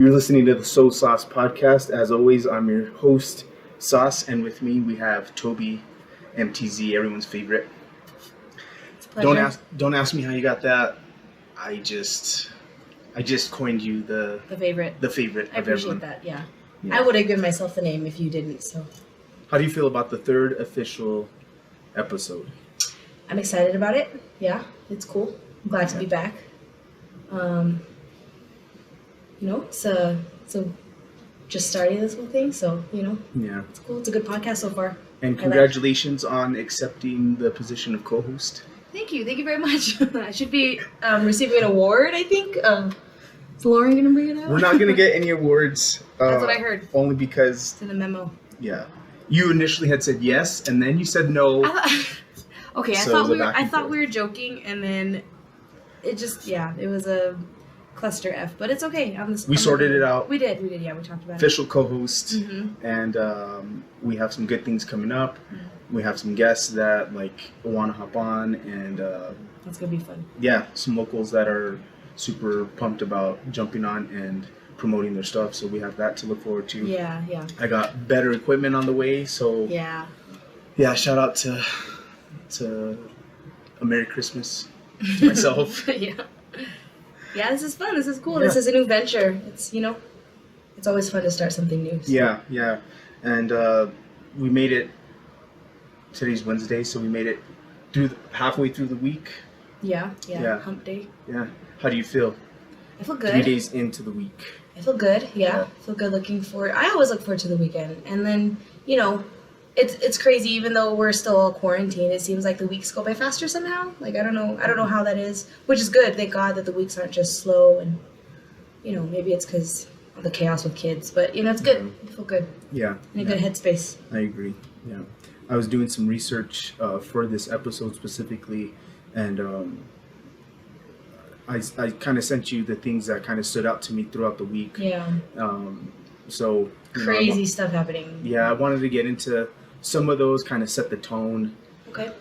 You're listening to the Soul Sauce podcast. As always, I'm your host, Sauce, and with me we have Toby MTZ, everyone's favorite. It's a pleasure. Don't ask me how you got that. I just coined you the favorite. The favorite I of appreciate everyone. that, yeah. Yeah. I would have given myself the name if you didn't, so. How do you feel about the third official episode? I'm excited about it. Yeah, it's cool. I'm glad to be back. It's just starting this whole thing, so, Yeah. it's cool. It's a good podcast so far. And congratulations on accepting the position of co-host. Thank you very much. I should be receiving an award, I think. Is Lauren going to bring it up? We're not going to get any awards. That's what I heard. Only because, It's in the memo. yeah, you initially had said yes, and then you said no. Okay, So I thought we were joking, and then it was a cluster F, but it's okay. We sorted it out. We did, yeah, we talked about Official co-host, Mm-hmm. and we have some good things coming up. Mm-hmm. We have some guests that want to hop on, and It's gonna be fun. yeah, some locals that are super pumped about jumping on and promoting their stuff. So we have that to look forward to. Yeah. I got better equipment on the way, so Yeah. shout out to a Merry Christmas to myself. Yeah. Yeah, this is fun. This is cool. Yeah. This is a new venture. It's it's always fun to start something new. So. Yeah, and we made it. Today's Wednesday, so we made it halfway through the week. Yeah. Yeah. Hump day. Yeah. How do you feel? I feel 3 good. days into the week. I feel good. Yeah. I feel good looking forward. I always look forward to the weekend. And then, it's crazy even though we're still quarantined. It seems like the weeks go by faster somehow. I don't know how that is, which is good. Thank God that the weeks aren't just slow and maybe it's cuz of the chaos with kids, but it's good. Mhm. I feel good. Yeah. In a good headspace. I agree. Yeah. I was doing some research for this episode specifically, and I kind of sent you the things that kind of stood out to me throughout the week. Yeah. So Crazy stuff happening. Yeah, I wanted to get into some of those, kind of set the tone. Okay.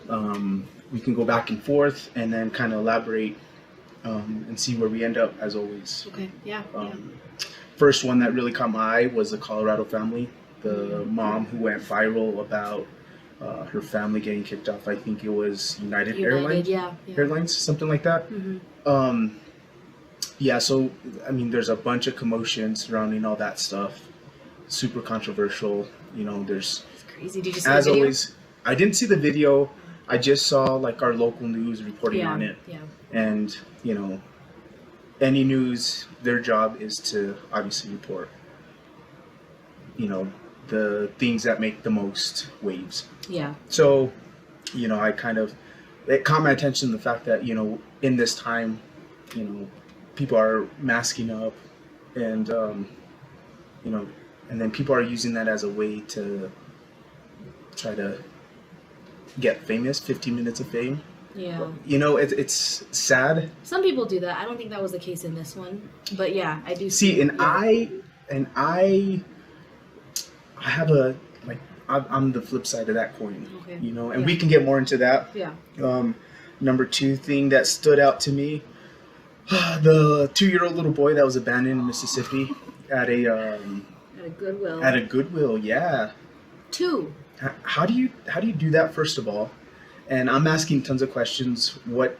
We can go back and forth, and then kind of elaborate and see where we end up, as always. Okay. Yeah. First one that really caught my eye was the Colorado family. The mom who went viral about her family getting kicked off. I think it was United Airlines. Yeah. Airlines, something like that. Mm-hmm. So there's a bunch of commotion surrounding all that stuff. Super controversial. There's, It's crazy. Did you see as the video? always, I didn't see the video. I just saw our local news reporting on it. Yeah. And any news, their job is to obviously report the things that make the most waves. Yeah. So it caught my attention, the fact that in this time people are masking up, and and then people are using that as a way to try to get famous. 15 minutes of fame. Yeah. It's sad. Some people do that. I don't think that was the case in this one, but yeah, I do See, and yeah. I have I'm the flip side of that coin. Okay. And we can get more into that. Yeah. Number two thing that stood out to me, the 2-year-old little boy that was abandoned in Mississippi at a Goodwill. At a Goodwill, yeah. 2. How do you do that, first of all? And I'm asking tons of questions. What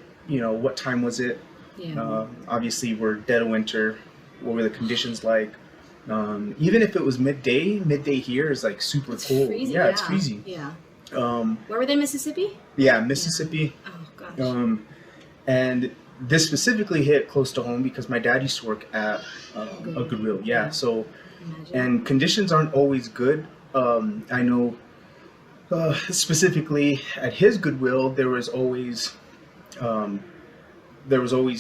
time was it? Yeah. Obviously, we're dead of winter. What were the conditions like? Even if it was midday here is super cold. Freezing, yeah, it's freezing. Yeah. Where were they, Mississippi? Yeah, Mississippi. Yeah. Oh gosh. And this specifically hit close to home because my dad used to work at a Goodwill. Yeah. So, Imagine. and conditions aren't always good. I know specifically at his Goodwill, there was always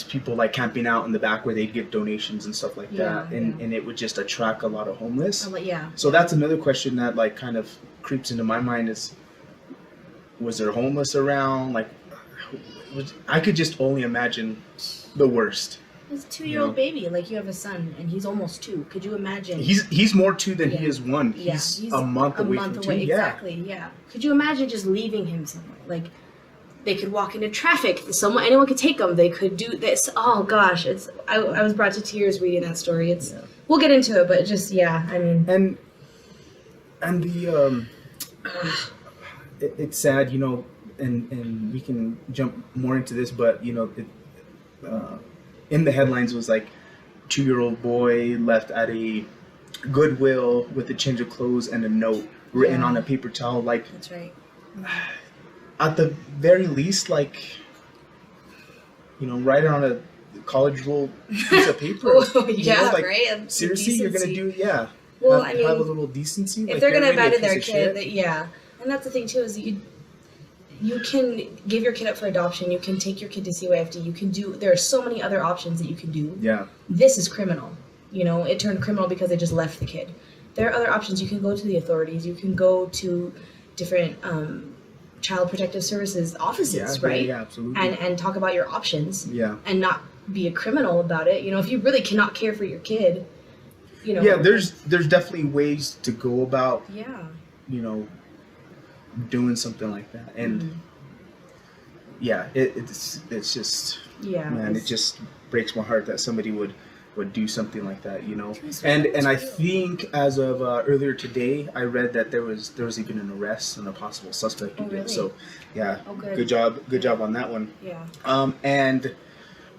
people camping out in the back where they'd give donations and stuff like that, and it would just attract a lot of homeless. Yeah. So that's another question that kind of creeps into my mind is, was there homeless around? I could just only imagine the worst. It's a 2-year-old baby. You have a son, and he's almost 2. Could you imagine? He's more 2 than he is 1. Yeah. He's a month away from 2. Exactly. Yeah. Could you imagine just leaving him somewhere? They could walk into traffic. Anyone could take them. They could do this. Oh gosh, I was brought to tears reading that story. It's we'll get into it, but just I mean, and the it's sad, you know, and we can jump more into this, but you know, in the headlines was like 2-year-old boy left at a Goodwill with a change of clothes and a note written on a paper towel. Like, that's right. At the very least, like, you know, write it on a college little piece of paper. Like, right? Seriously, you're gonna do Well, have a little decency. If like, they're gonna abandon really their kid, and that's the thing too, is you can give your kid up for adoption. You can take your kid to CYFD. You can do. There are so many other options that you can do. Yeah. This is criminal. You know, it turned criminal because they just left the kid. There are other options. You can go to the authorities. You can go to different child protective services offices, right? Yeah, absolutely. And talk about your options. Yeah. And not be a criminal about it. You know, if you really cannot care for your kid, you know. Yeah, there's definitely ways to go about. Yeah. You know, doing something like that, and it's just man, it just breaks my heart that somebody would do something like that, you know. And I think as of earlier today, I read that there was even an arrest and a possible suspect. Really? So good job on that one. Yeah. And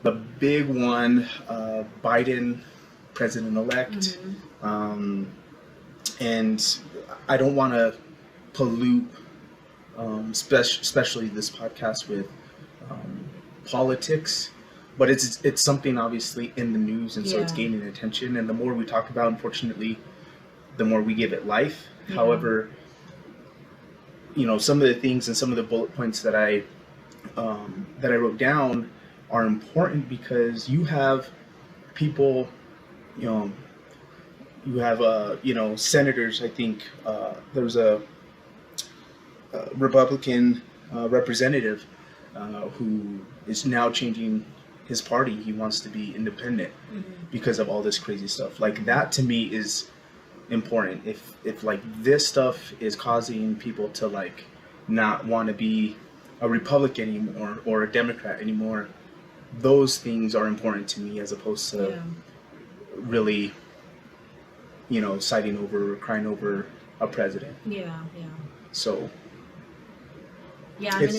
the big one, Biden, president-elect, and I don't want to pollute especially this podcast with politics, but it's something obviously in the news, and so it's gaining attention, and the more we talk about, unfortunately, the more we give it life. However, you know, some of the things and some of the bullet points that I wrote down are important because you have people, you know, you have senators. I think there was a Republican representative who is now changing his party. He wants to be independent because of all this crazy stuff. Like, that to me is important. If like this stuff is causing people to like not want to be a Republican anymore or a Democrat anymore, those things are important to me as opposed to really, you know, siding over or crying over a president. So yeah, I mean,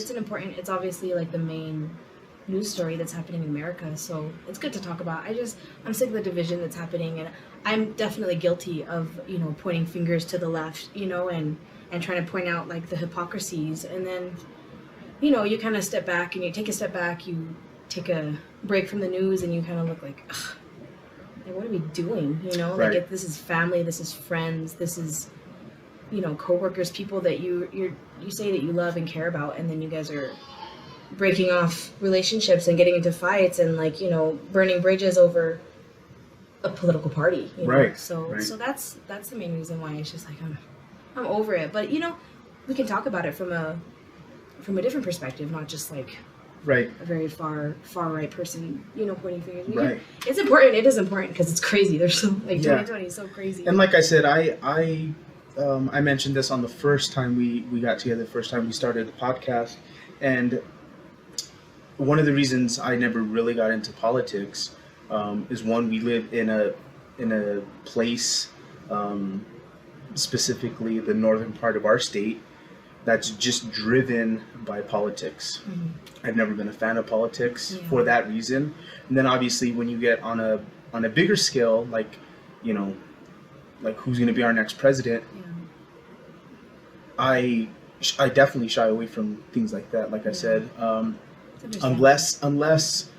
it's obviously like the main news story that's happening in America, so it's good to talk about. I'm sick of the division that's happening, and I'm definitely guilty of, you know, pointing fingers to the left, you know, and trying to point out like the hypocrisies, and then, you know, you kind of step back and you take a step back, you take a break from the news, and you kind of look like, ugh, like, what are we doing, you know? Right. Like, this is family, this is friends, this is, you know, coworkers, people that you say that you love and care about, and then you guys are breaking off relationships and getting into fights and, like, you know, burning bridges over a political party, you know? Right. So that's the main reason why it's just like I'm over it. But, you know, we can talk about it from a different perspective, not just like a very far right person, you know, pointing fingers. It's important. It is important because it's crazy. There's so, like, 2020 is so crazy. And like I said, I mentioned this on the first time we got together, the first time we started the podcast, and one of the reasons I never really got into politics is, one, we live in a place, specifically the northern part of our state, that's just driven by politics. I've never been a fan of politics for that reason. And then obviously when you get on a bigger scale, like, you know, like who's going to be our next president, I definitely shy away from things like that. Like I said, unless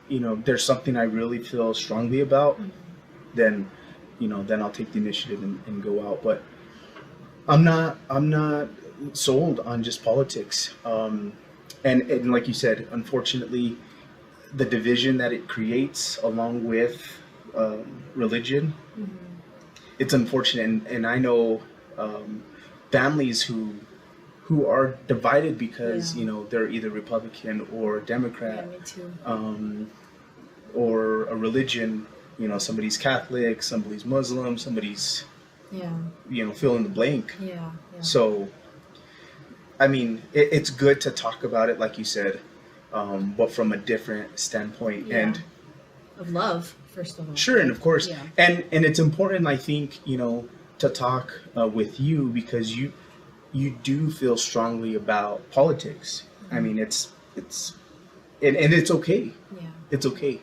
you know, there's something I really feel strongly about, then I'll take the initiative and go out. But I'm not sold on just politics. And like you said, unfortunately, the division that it creates, along with religion, it's unfortunate. And I know families who are divided because you know, they're either Republican or Democrat, me too. Or a religion. You know, somebody's Catholic, somebody's Muslim, somebody's you know, fill in the blank. So I mean, it's good to talk about it, like you said, but from a different standpoint. And of love, first of all. Sure, and of course, Yeah. and it's important, I think, to talk with you because you do feel strongly about politics. I mean, it's and it's okay. Yeah. It's okay.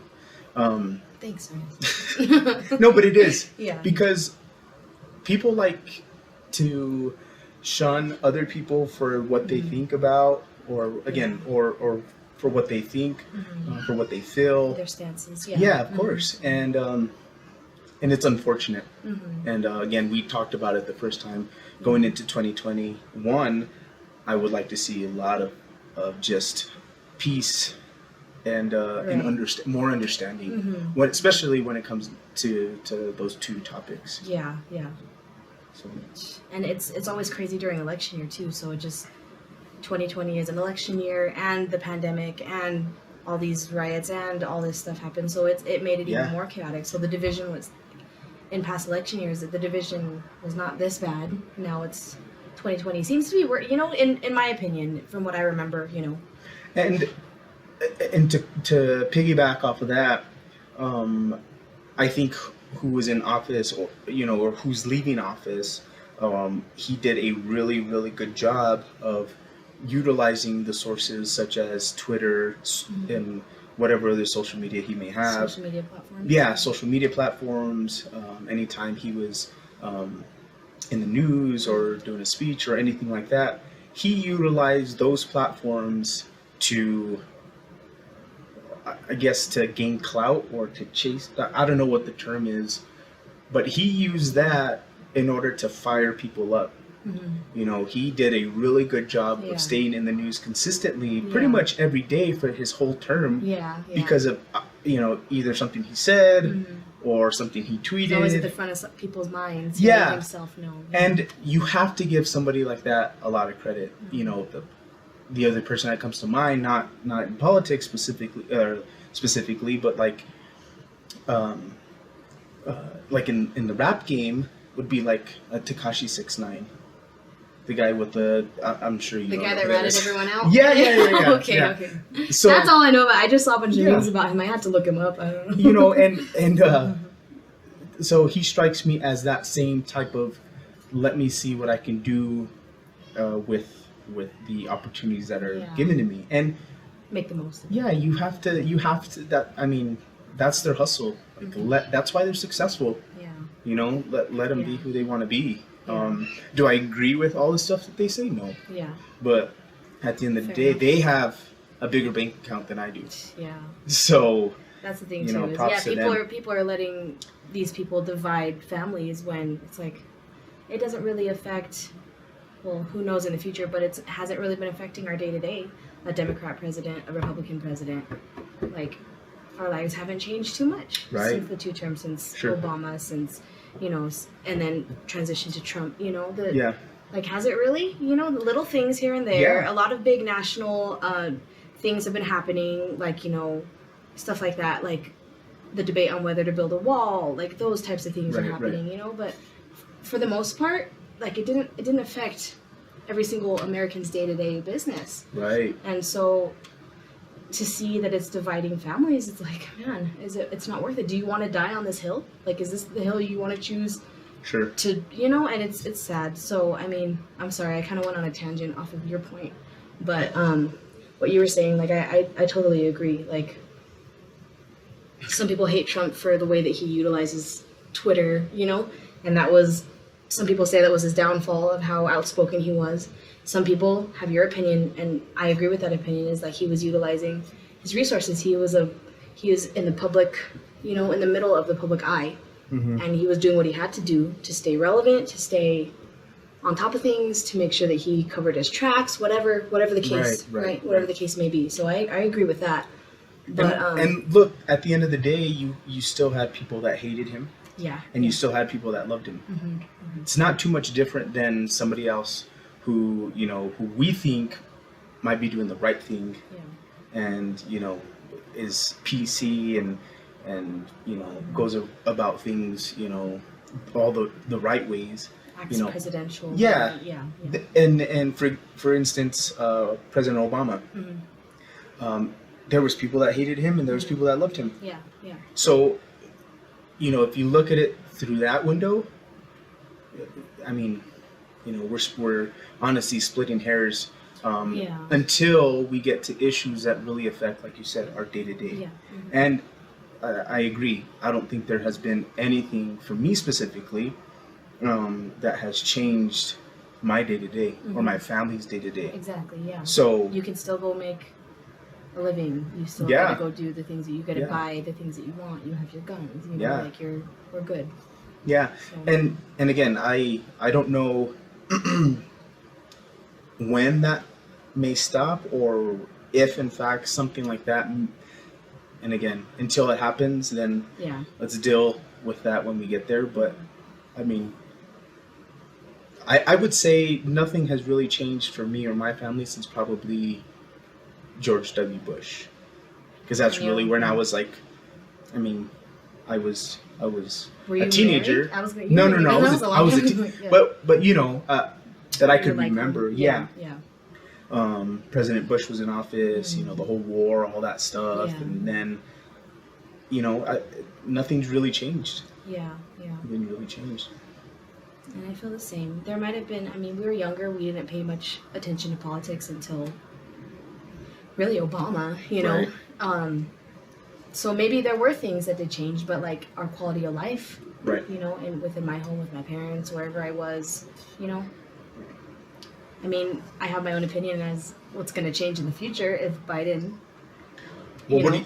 Thanks, man. No, but it is. Yeah. Because people like to shun other people for what they think about, or again, or for what they think, for what they feel. Their stances. Yeah. Yeah, of course, and it's unfortunate. Mm-hmm. And again, we talked about it the first time going into 2021. I would like to see a lot of just peace and more understanding, especially when it comes to those two topics. Yeah, yeah. So, And it's always crazy during election year too. So 2020 is an election year, and the pandemic, and all these riots, and all this stuff happened. So it made it even more chaotic. So the division was in past election years. The division was not this bad. Now it's 2020 seems to be where in my opinion, from what I remember, and to piggyback off of that, I think who was in office, or who's leaving office, he did a really, really good job of utilizing the sources such as Twitter and whatever other social media he may have. Social media platforms. Yeah, social media platforms. Anytime he was in the news or doing a speech or anything like that, he utilized those platforms to, I guess, to gain clout or to chase. I don't know what the term is, but he used that in order to fire people up. He did a really good job of staying in the news consistently, pretty much every day for his whole term. Yeah. Because of either something he said or something he tweeted. He's always at the front of people's minds. Yeah. Making himself known. And you have to give somebody like that a lot of credit. The other person that comes to mind, not in politics specifically, but like in the rap game, would be like a Tekashi 6ix9ine. The guy with I'm sure you know. The guy that ratted everyone out? Yeah. Okay. So that's all I know about. I just saw a bunch of news about him. I had to look him up. I don't know. And so he strikes me as that same type of, let me see what I can do with the opportunities that are given to me, and make the most of it. Yeah, you have to. That's their hustle. That's why they're successful. Yeah. Let them be who they want to be. Do I agree with all the stuff that they say? No. Yeah. But at the end of the day, they have a bigger bank account than I do. Yeah. So that's the thing too. People are letting these people divide families when it's like it doesn't really affect. Well, who knows in the future? But it hasn't really been affecting our day to day. A Democrat president, a Republican president, like our lives haven't changed too much since the two terms, since Obama, since. And then transition to Trump, like, has it really? The little things here and there, a lot of big national things have been happening, like, stuff like that, like the debate on whether to build a wall, like those types of things are happening, but for the most part, like, it didn't affect every single American's day-to-day business. Right. And so to see that it's dividing families, it's like, man, it's not worth it. Do you want to die on this hill? Like, is this the hill you want to choose? Sure. To, and it's sad. So, I mean, I'm sorry, I kind of went on a tangent off of your point, but what you were saying, like, I totally agree. Like, some people hate Trump for the way that he utilizes Twitter, and some people say that was his downfall of how outspoken he was. Some people have your opinion, and I agree with that opinion, is that he was utilizing his resources. He was in the public, in the middle of the public eye, and he was doing what he had to do to stay relevant, to stay on top of things, to make sure that he covered his tracks, whatever the case, right? Whatever the case may be. So I agree with that. But and look, at the end of the day, you still had people that hated him. Yeah. And you still had people that loved him. It's not too much different than somebody else who we think might be doing the right thing, and is PC and goes about things all the right ways. Acts presidential. Yeah. And for instance, President Obama. there was people that hated him and there was people that loved him. Yeah, yeah. So, if you look at it through that window, I mean, we're honestly splitting hairs until we get to issues that really affect, like you said, our day to day. Yeah. And I agree. I don't think there has been anything for me specifically that has changed my day to day or my family's day to day. Exactly. Yeah. So you can still go make a living. You still gotta go do the things that you gotta buy, the things that you want. You have your guns. Like we're good. Yeah. So. And again, I don't know when that may stop or if in fact something like that. And again, until it happens, then let's deal with that when we get there. But I mean, I would say nothing has really changed for me or my family since probably George W. Bush, because that's really when I was like, I mean, I was a teenager. No, I was a teenager. But that I could remember. Yeah. President Bush was in office. The whole war, all that stuff, and then, nothing's really changed. Yeah. Nothing really changed. And I feel the same. There might have been, we were younger, we didn't pay much attention to politics until really Obama, Right. So maybe there were things that did change, but like our quality of life, right. And within my home with my parents, wherever I was, I have my own opinion as what's going to change in the future if Biden. What do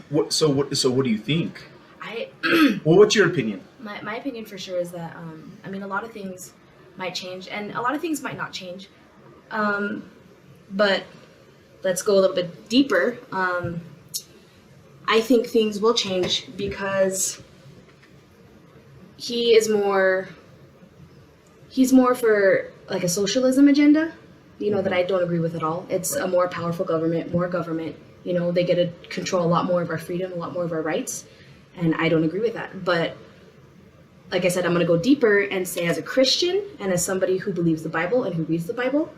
you think? What's your opinion? My opinion for sure is that, a lot of things might change and a lot of things might not change. But let's go a little bit deeper. I think things will change because he's more for like a socialism agenda, that I don't agree with at all. It's a more powerful government, more government. They get to control a lot more of our freedom, a lot more of our rights. And I don't agree with that. But like I said, I'm going to go deeper and say as a Christian and as somebody who believes the Bible and who reads the Bible,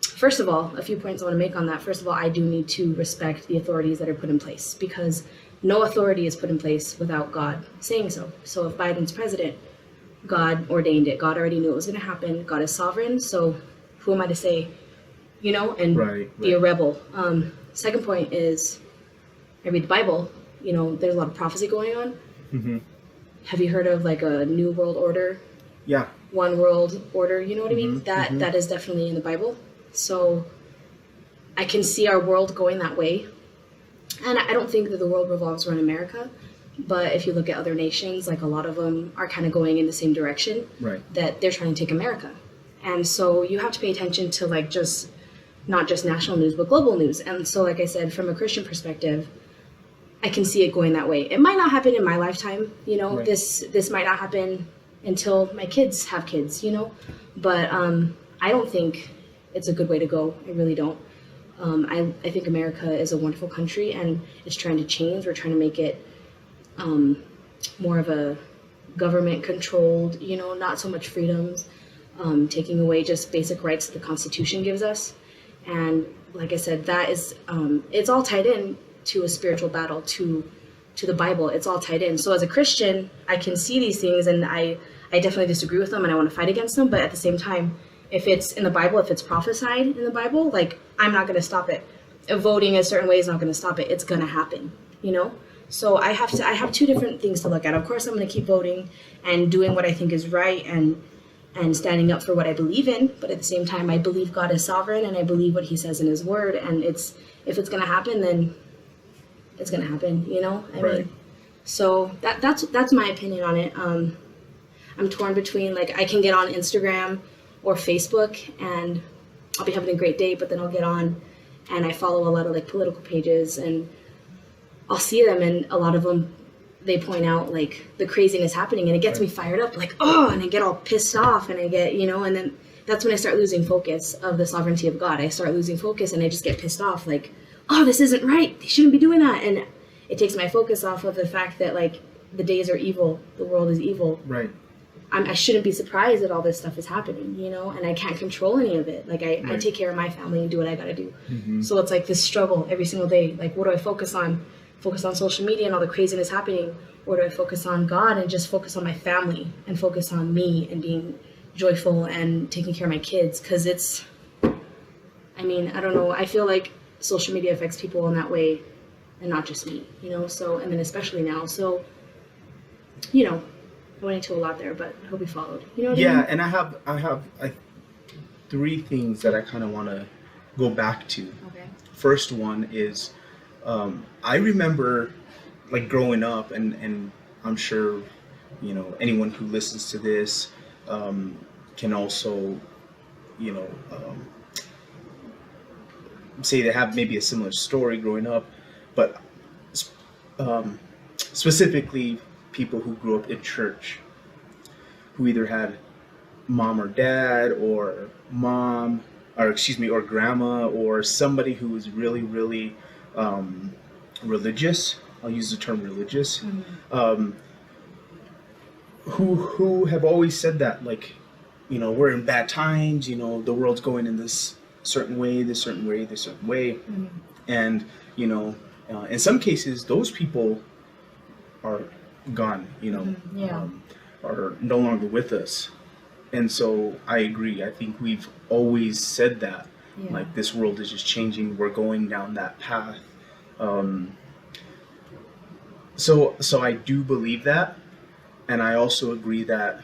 first of all, a few points I want to make on that. First of all, I do need to respect the authorities that are put in place because no authority is put in place without God saying so. So if Biden's president, God ordained it. God already knew it was going to happen. God is sovereign. So who am I to say, and be a rebel? Second point is I read the Bible. There's a lot of prophecy going on. Mm-hmm. Have you heard of like a new world order? Yeah. One world order, you know what I mean? Mm-hmm. That is definitely in the Bible. So I can see our world going that way. And I don't think that the world revolves around America. But if you look at other nations, like a lot of them are kind of going in the same direction. Right. That they're trying to take America. And so you have to pay attention to like not just national news, but global news. And so like I said, from a Christian perspective, I can see it going that way. It might not happen in my lifetime, Right. This might not happen until my kids have kids, But I don't think it's a good way to go. I really don't. I think America is a wonderful country and it's trying to change. We're trying to make it more of a government controlled, not so much freedoms, taking away just basic rights that the Constitution gives us. And like I said, that is, it's all tied in to a spiritual battle, to the Bible. It's all tied in. So as a Christian, I can see these things and I definitely disagree with them and I want to fight against them. But at the same time, if it's in the Bible, if it's prophesied in the Bible, like I'm not going to stop it. Voting a certain way is not going to stop it. It's going to happen, So I have two different things to look at. Of course, I'm going to keep voting and doing what I think is right and standing up for what I believe in. But at the same time, I believe God is sovereign and I believe what he says in his word. And if it's going to happen, then it's going to happen, I mean, so that's my opinion on it. I'm torn between, like, I can get on Instagram or Facebook and I'll be having a great day, but then I'll get on and I follow a lot of like political pages and I'll see them and a lot of them, they point out like the craziness happening and it gets me fired up, like, and I get all pissed off and I get, and then that's when I start losing focus of the sovereignty of God. I start losing focus and I just get pissed off, like, this isn't right. They shouldn't be doing that. And it takes my focus off of the fact that like the days are evil. The world is evil. Right. I shouldn't be surprised that all this stuff is happening, you know, and I can't control any of it. Like I take care of my family and do what I gotta do. So it's like this struggle every single day. Like, what do I focus on? Focus on social media and all the craziness happening, or do I focus on God and just focus on my family and focus on me and being joyful and taking care of my kids? Because it's, I mean, I don't know. I feel like social media affects people in that way and not just me, you know? So, and then especially now. So, you know, I went into a lot there, but I hope you followed. You know what I mean? Yeah, and I have 3 things that I kind of want to go back to. Okay. First one is, I remember like growing up, and I'm sure, you know, anyone who listens to this can also, you know, say they have maybe a similar story growing up, but specifically people who grew up in church, who either had mom or dad or grandma, or somebody who was really, really religious. I'll use the term religious. Who have always said that, like, you know, we're in bad times, you know, the world's going in this certain way, this certain way, this certain way. And, you know, in some cases, those people are gone, you know, are no longer with us. And so I agree. I think we've always said that, like, this world is just changing. We're going down that path. So I do believe that. And I also agree that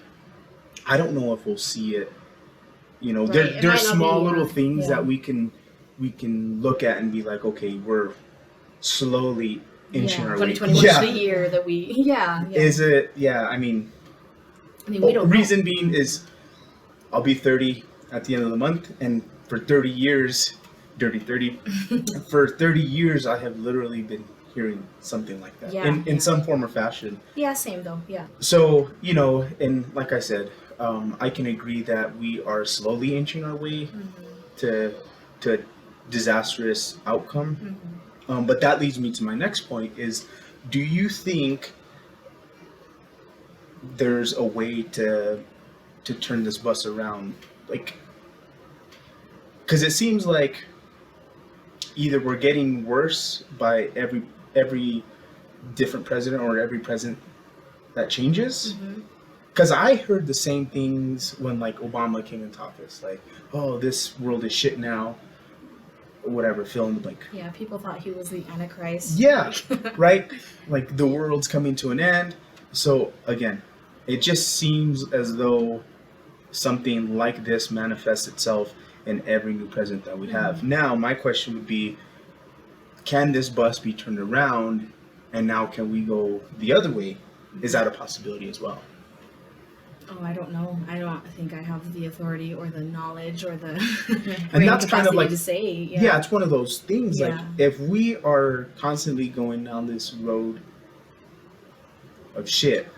I don't know if we'll see it. You know, there's small little things that we can look at and be like, okay, we're slowly inching our way. 2021 is the year that we, Is it? Yeah, I mean we don't reason being is I'll be 30 at the end of the month, and for 30 years, dirty 30, for 30 years I have literally been hearing something like that in some form or fashion. Yeah, same though. Yeah. So, you know, and like I said, I can agree that we are slowly inching our way to disastrous outcome. But that leads me to my next point is, do you think there's a way to turn this bus around? Like, because it seems like either we're getting worse by every different president or every president that changes. Because I heard the same things when, like, Obama came into office, like, oh, this world is shit now, whatever, fill in the blank. Yeah, people thought he was the Antichrist. Yeah, right? Like, the world's coming to an end. So, again, it just seems as though something like this manifests itself in every new president that we have. Now, my question would be, can this bus be turned around, and now can we go the other way? Is that a possibility as well? Oh, I don't know. I don't think I have the authority or the knowledge or the and that's kind of like to say. Yeah, it's one of those things. Like, if we are constantly going down this road of shit,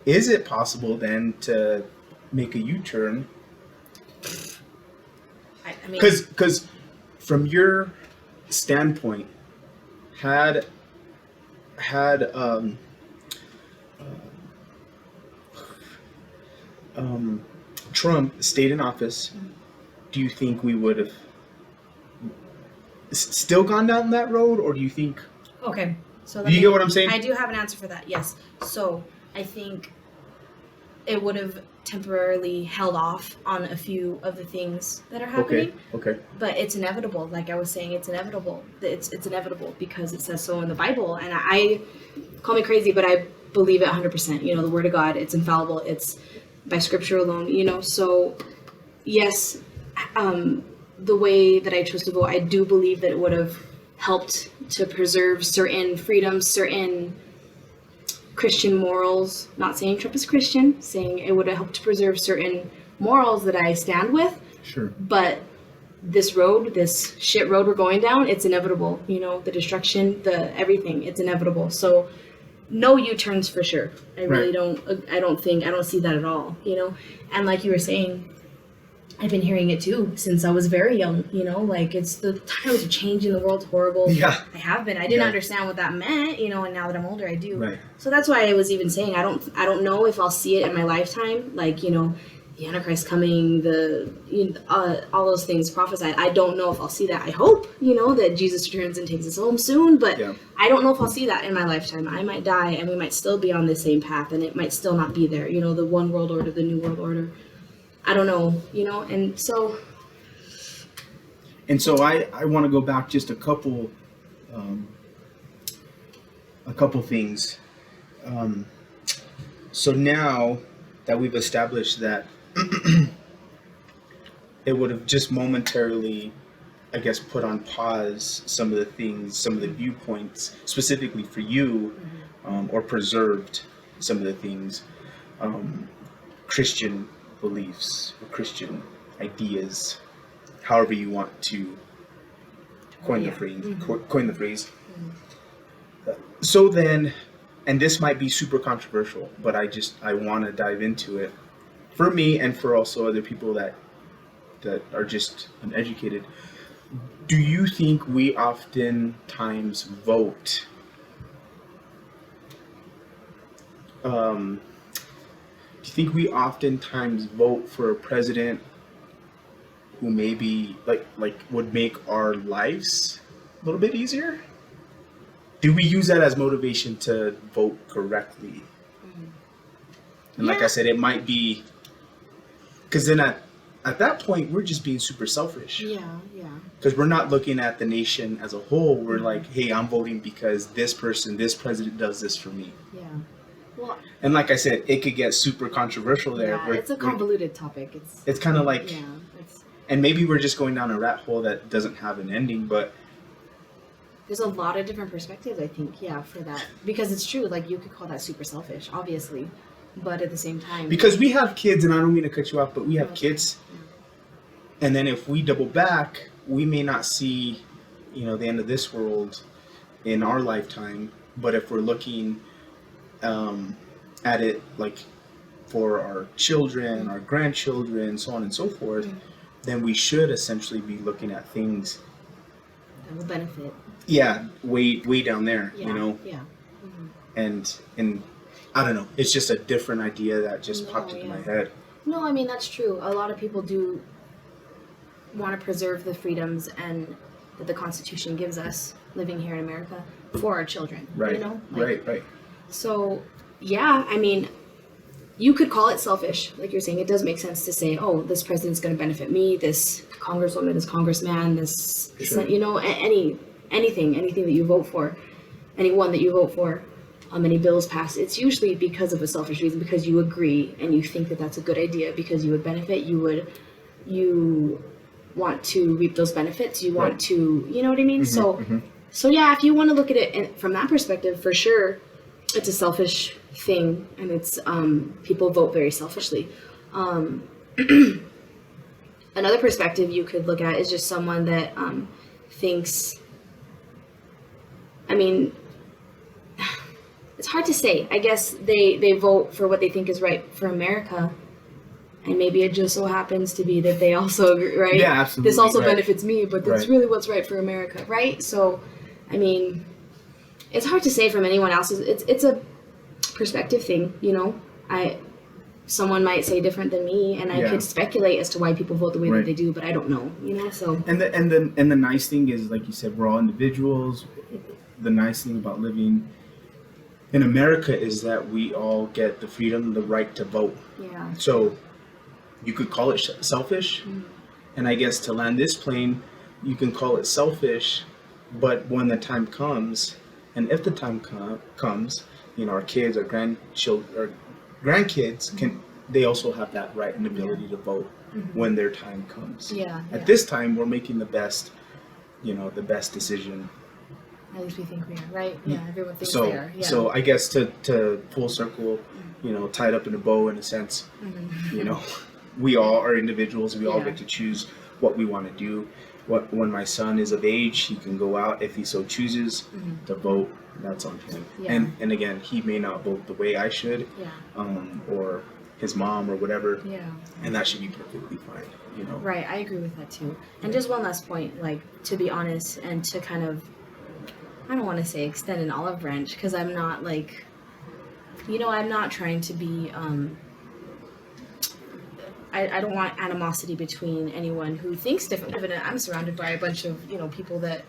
is it possible then to make a U-turn? I mean, because from your standpoint, had Trump stayed in office, do you think we would have still gone down that road, or do you think? Okay, so do you get what I'm saying? I do have an answer for that. Yes. So I think it would have temporarily held off on a few of the things that are happening. Okay. But it's inevitable. Like I was saying, it's inevitable. It's inevitable because it says so in the Bible. And I call me crazy, but I believe it 100%. You know, the Word of God, it's infallible. It's by Scripture alone. You know, so yes, the way that I chose to vote, I do believe that it would have helped to preserve certain freedoms, certain Christian morals. Not saying Trump is Christian, saying it would have helped to preserve certain morals that I stand with. Sure. But this road, this shit road we're going down, it's inevitable. You know, the destruction, the everything, it's inevitable. So no U-turns for sure. I really don't see that at all, you know? And like you were saying, I've been hearing it too since I was very young, you know, like it's the times are changing, the world's horrible. Yeah. I have been. I didn't understand what that meant, you know, and now that I'm older I do. Right. So that's why I was even saying I don't know if I'll see it in my lifetime, like, you know, the Antichrist coming, all those things prophesied. I don't know if I'll see that. I hope, you know, that Jesus returns and takes us home soon, but I don't know if I'll see that in my lifetime. I might die and we might still be on the same path and it might still not be there, you know, the one world order, the new world order. I don't know, you know, and so I want to go back just a couple things. So now that we've established that it would have just momentarily, I guess, put on pause some of the things, some of the viewpoints specifically for you, or preserved some of the things, Christian beliefs or Christian ideas, however you want to coin the phrase. So then, and this might be super controversial, but I want to dive into it for me and for also other people that are just uneducated. Do you think we oftentimes vote do you think we oftentimes vote for a president who maybe like would make our lives a little bit easier? Do we use that as motivation to vote correctly? And like I said, it might be because then at that point we're just being super selfish. Yeah. Because we're not looking at the nation as a whole. We're like, hey, I'm voting because this president does this for me. Yeah. Well, and like I said, it could get super controversial there. Yeah, it's a convoluted topic. It's kind of like, and maybe we're just going down a rat hole that doesn't have an ending, but there's a lot of different perspectives, I think, for that. Because it's true, like, you could call that super selfish, obviously, but at the same time... Because we have kids, and I don't mean to cut you off, but we have kids, and then if we double back, we may not see, you know, the end of this world in our lifetime, but if we're looking at it, like, for our children, our grandchildren, so on and so forth, then we should essentially be looking at things that will benefit. Yeah, way down there, you know? Yeah. And I don't know, it's just a different idea that just popped into my head. No, I mean, that's true. A lot of people do want to preserve the freedoms and that the Constitution gives us living here in America for our children. Right, you know? Like, right. So, yeah, I mean, you could call it selfish. Like you're saying, it does make sense to say, oh, this president's going to benefit me, this congresswoman, this congressman, this, you know, anything that you vote for, anyone that you vote for, any bills passed, it's usually because of a selfish reason, because you agree and you think that that's a good idea, because you would benefit, you want to reap those benefits, you want to, you know what I mean? So yeah, if you want to look at it from that perspective, for sure, it's a selfish thing, and it's people vote very selfishly. Another perspective you could look at is just someone that thinks, I mean, it's hard to say. I guess they vote for what they think is right for America, and maybe it just so happens to be that they also agree, right? Yeah, absolutely. This also benefits me, but that's really what's right for America, right? So, I mean, it's hard to say from anyone else's. It's a perspective thing, you know. Someone might say different than me, and I could speculate as to why people vote the way that they do, but I don't know, you know. So and the nice thing is, like you said, we're all individuals. The nice thing about living in America is that we all get the freedom, the right to vote. Yeah. So you could call it selfish, and I guess to land this plane, you can call it selfish, but when the time comes, and if the time comes, you know, our kids, our grandkids they also have that right and ability to vote when their time comes. At this time, we're making the best decision. At least we think we are, right? Yeah, everyone thinks they are. Yeah. So I guess to full circle, you know, tied up in a bow in a sense, you know, we all are individuals. We all get to choose what we want to do. When my son is of age, he can go out if he so chooses to vote. That's on him. And again, he may not vote the way I should, or his mom or whatever. Yeah. And that should be perfectly fine, you know. Right, I agree with that too. And just one last point, like, to be honest and to kind of, I don't want to say extend an olive branch, because I'm not like, you know, I'm not trying to be, I don't want animosity between anyone who thinks differently. I'm surrounded by a bunch of, you know, people that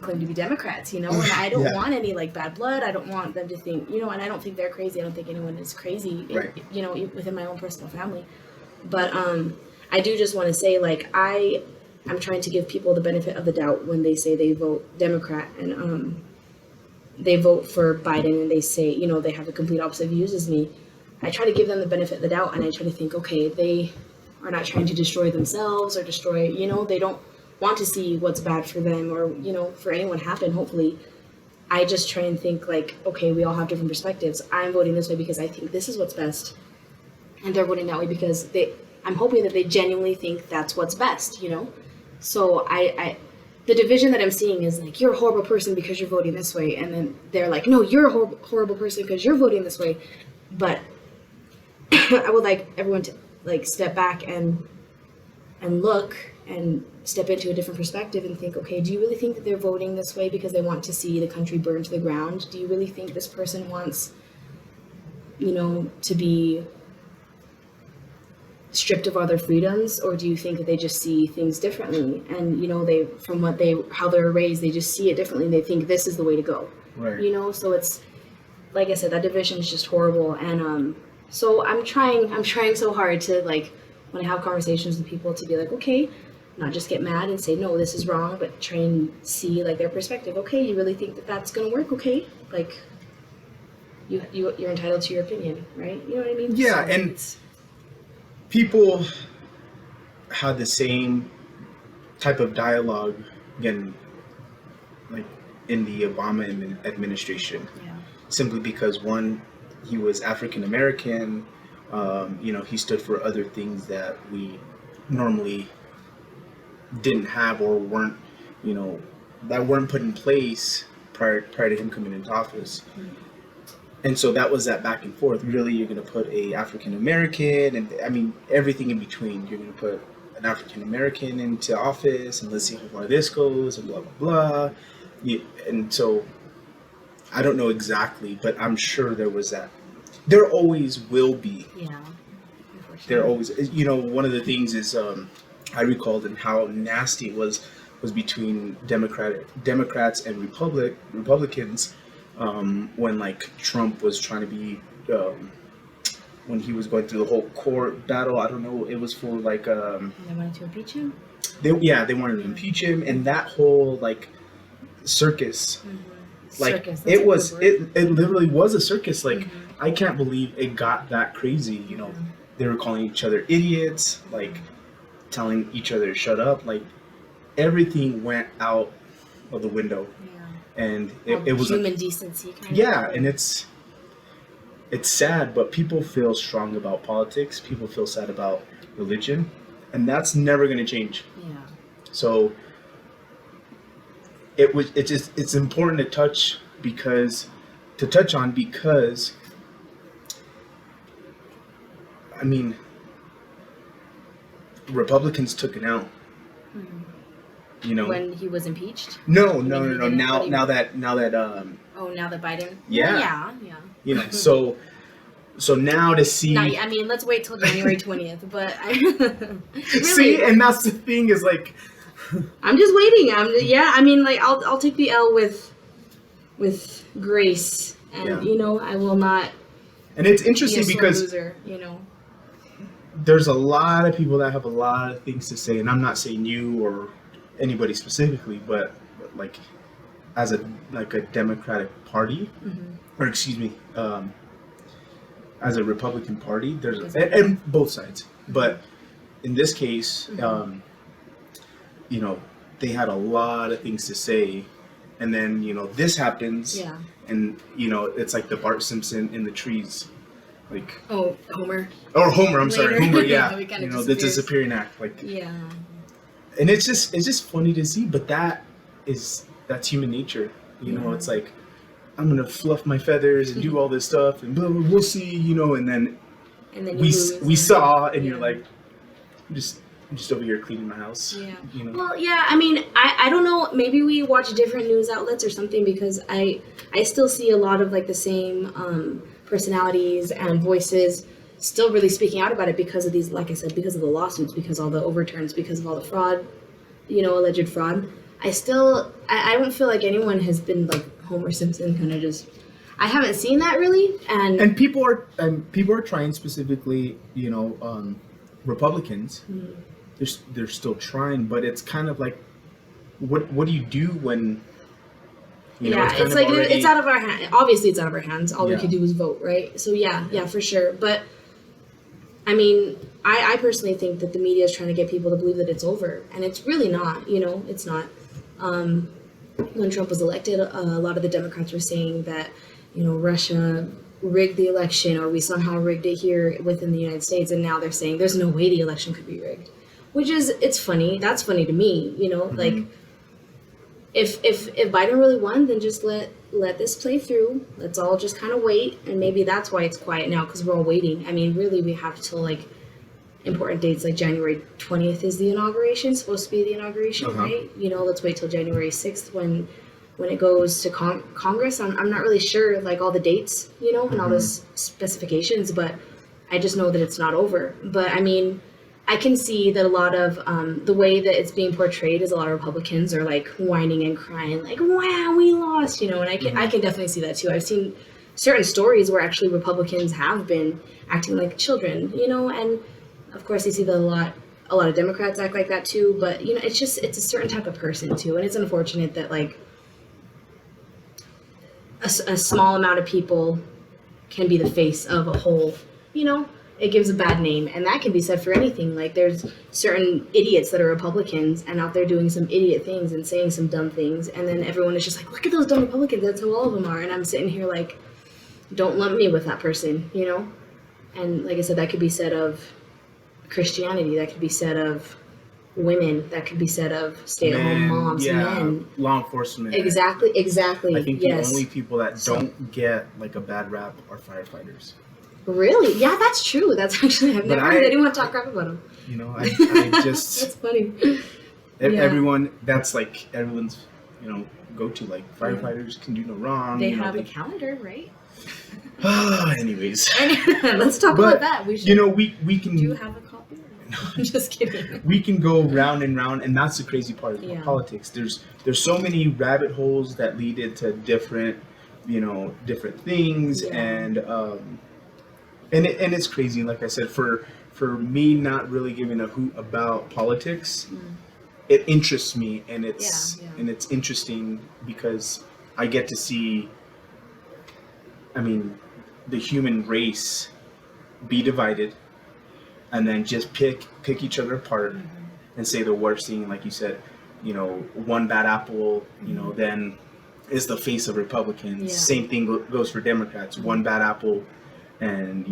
claim to be Democrats, you know, and I don't want any like bad blood. I don't want them to think, you know, and I don't think they're crazy. I don't think anyone is crazy, you know, within my own personal family. But I do just want to say, like, I'm trying to give people the benefit of the doubt when they say they vote Democrat and they vote for Biden and they say, you know, they have the complete opposite views as me. I try to give them the benefit of the doubt, and I try to think, okay, they are not trying to destroy themselves or destroy, you know, they don't want to see what's bad for them or, you know, for anyone happen, hopefully. I just try and think like, okay, we all have different perspectives. I'm voting this way because I think this is what's best. And they're voting that way because I'm hoping that they genuinely think that's what's best, you know? So the division that I'm seeing is like, you're a horrible person because you're voting this way. And then they're like, no, you're a horrible person because you're voting this way. But I would like everyone to like step back and look and step into a different perspective and think, okay, do you really think that they're voting this way because they want to see the country burn to the ground? Do you really think this person wants, you know, to be stripped of all their freedoms? Or do you think that they just see things differently? And, you know, how they're raised, they just see it differently and they think this is the way to go. Right. You know, so it's, like I said, that division is just horrible. And so I'm trying so hard to, like, when I have conversations with people, to be like, okay, not just get mad and say, no, this is wrong, but try and see, like, their perspective. Okay, you really think that that's going to work? Okay, like, you're entitled to your opinion, right? You know what I mean? Yeah, so and people had the same type of dialogue, again, like, in the Obama administration. Yeah. Simply because, one, he was African American, you know, he stood for other things that we normally didn't have or weren't, you know, that weren't put in place prior to him coming into office. Mm-hmm. And so that was that back and forth. Really, you're going to put a African American, and I mean everything in between. You're going to put an African American into office, and let's see how far this goes, and blah blah blah. And so I don't know exactly, but I'm sure there was that. There always will be. Yeah. There always, you know, one of the things is I recalled and how nasty it was between Democrats and Republicans when, like, Trump was trying to be when he was going through the whole court battle. I don't know, it was for like they wanted to impeach him. They wanted to impeach him, and that whole like circus. Mm-hmm. Like it literally was a circus. Like, mm-hmm. I can't believe it got that crazy. You know, mm-hmm. They were calling each other idiots, like telling each other to shut up. Like, everything went out of the window. Yeah. And it was human decency kind of. Yeah, and it's sad, but people feel strong about politics. People feel sad about religion, and that's never going to change. Yeah. So it's important to touch on because I mean, Republicans took it out. Mm-hmm. You know, when he was impeached. No. Now that now that Biden. Yeah. Yeah. You know, so now to see. I mean, let's wait till January 20th. But really, see, and that's the thing is like. I'm just waiting. I mean, like, I'll take the L with grace, and you know, I will not. And it's interesting because loser, you know, there's a lot of people that have a lot of things to say, and I'm not saying you or anybody specifically, but like as a Democratic Party, mm-hmm. or excuse me, as a Republican Party, there's and both sides, but in this case. Mm-hmm. You know, they had a lot of things to say, and then, you know, this happens, and, you know, it's like the Bart Simpson in the trees, like Homer, I'm sorry, Homer, yeah, you know, the disappearing act, like, yeah, and it's just funny to see, but that's human nature, you know. It's like, I'm gonna fluff my feathers and do all this stuff, and blah, blah, we'll see, you know, and then and then you we lose. we saw, and Yeah. you're like, I'm just over here cleaning my house. Yeah. You know. Well, yeah. I mean, I don't know. Maybe we watch different news outlets or something, because I still see a lot of like the same personalities and voices still really speaking out about it because of these, like I said, because of the lawsuits, because all the overturns, because of all the fraud, alleged fraud. I don't feel like anyone has been like Homer Simpson kind of just. I haven't seen that really, And people are trying, specifically, Republicans. Mm. They're still trying, but it's kind of like, what do you do when? It's like already, it's out of our hands. Obviously, it's out of our hands. All we Yeah. could do is vote, right? So yeah, for sure. But I mean, I personally think that the media is trying to get people to believe that it's over, and it's really not. It's not. When Trump was elected, a lot of the Democrats were saying that, Russia rigged the election, or we somehow rigged it here within the United States, and now they're saying there's no way the election could be rigged, which is, it's funny. That's funny to me, Mm-hmm. like if Biden really won, then just let this play through. Let's all just kind of wait, and maybe that's why it's quiet now, because we're all waiting. I mean, really, we have till like important dates, like January 20th is the inauguration, supposed to be the inauguration, Uh-huh. right? Let's wait till January 6th when it goes to Congress. I'm not really sure, like, all the dates, and all Mm-hmm. the specifications, but I just know that it's not over. But I mean, I can see that a lot of the way that it's being portrayed is a lot of Republicans are like whining and crying, like, wow, we lost, and I can definitely see that too. I've seen certain stories where actually Republicans have been acting like children, and of course, I see that a lot of Democrats act like that too. But it's a certain type of person too, and it's unfortunate that like a small amount of people can be the face of a whole. It gives a bad name, and that can be said for anything. Like, there's certain idiots that are Republicans and out there doing some idiot things and saying some dumb things, and then everyone is just like, look at those dumb Republicans. That's who all of them are. And I'm sitting here like, don't lump me with that person, And like I said, that could be said of Christianity, that could be said of women, that could be said of stay-at-home moms, men, law enforcement. Exactly. I think Yes. the only people that don't get like a bad rap are firefighters. Really? Yeah, that's true. That's actually, I've never heard anyone talk crap about them. I just That's funny. everyone, that's like everyone's go to, like, firefighters can do no wrong. They have a calendar, right? Anyways, Let's talk about that. We should. We can. Do you have a copy? No, I'm just kidding. We can go round and round, and that's the crazy part of politics. There's so many rabbit holes that lead into different things, and it's crazy. Like I said, for me not really giving a hoot about politics, it interests me, and it's interesting because I get to see, the human race be divided, and then just pick each other apart and say the worst thing, like you said, one bad apple, then is the face of Republicans. Yeah. Same thing goes for Democrats. One bad apple, and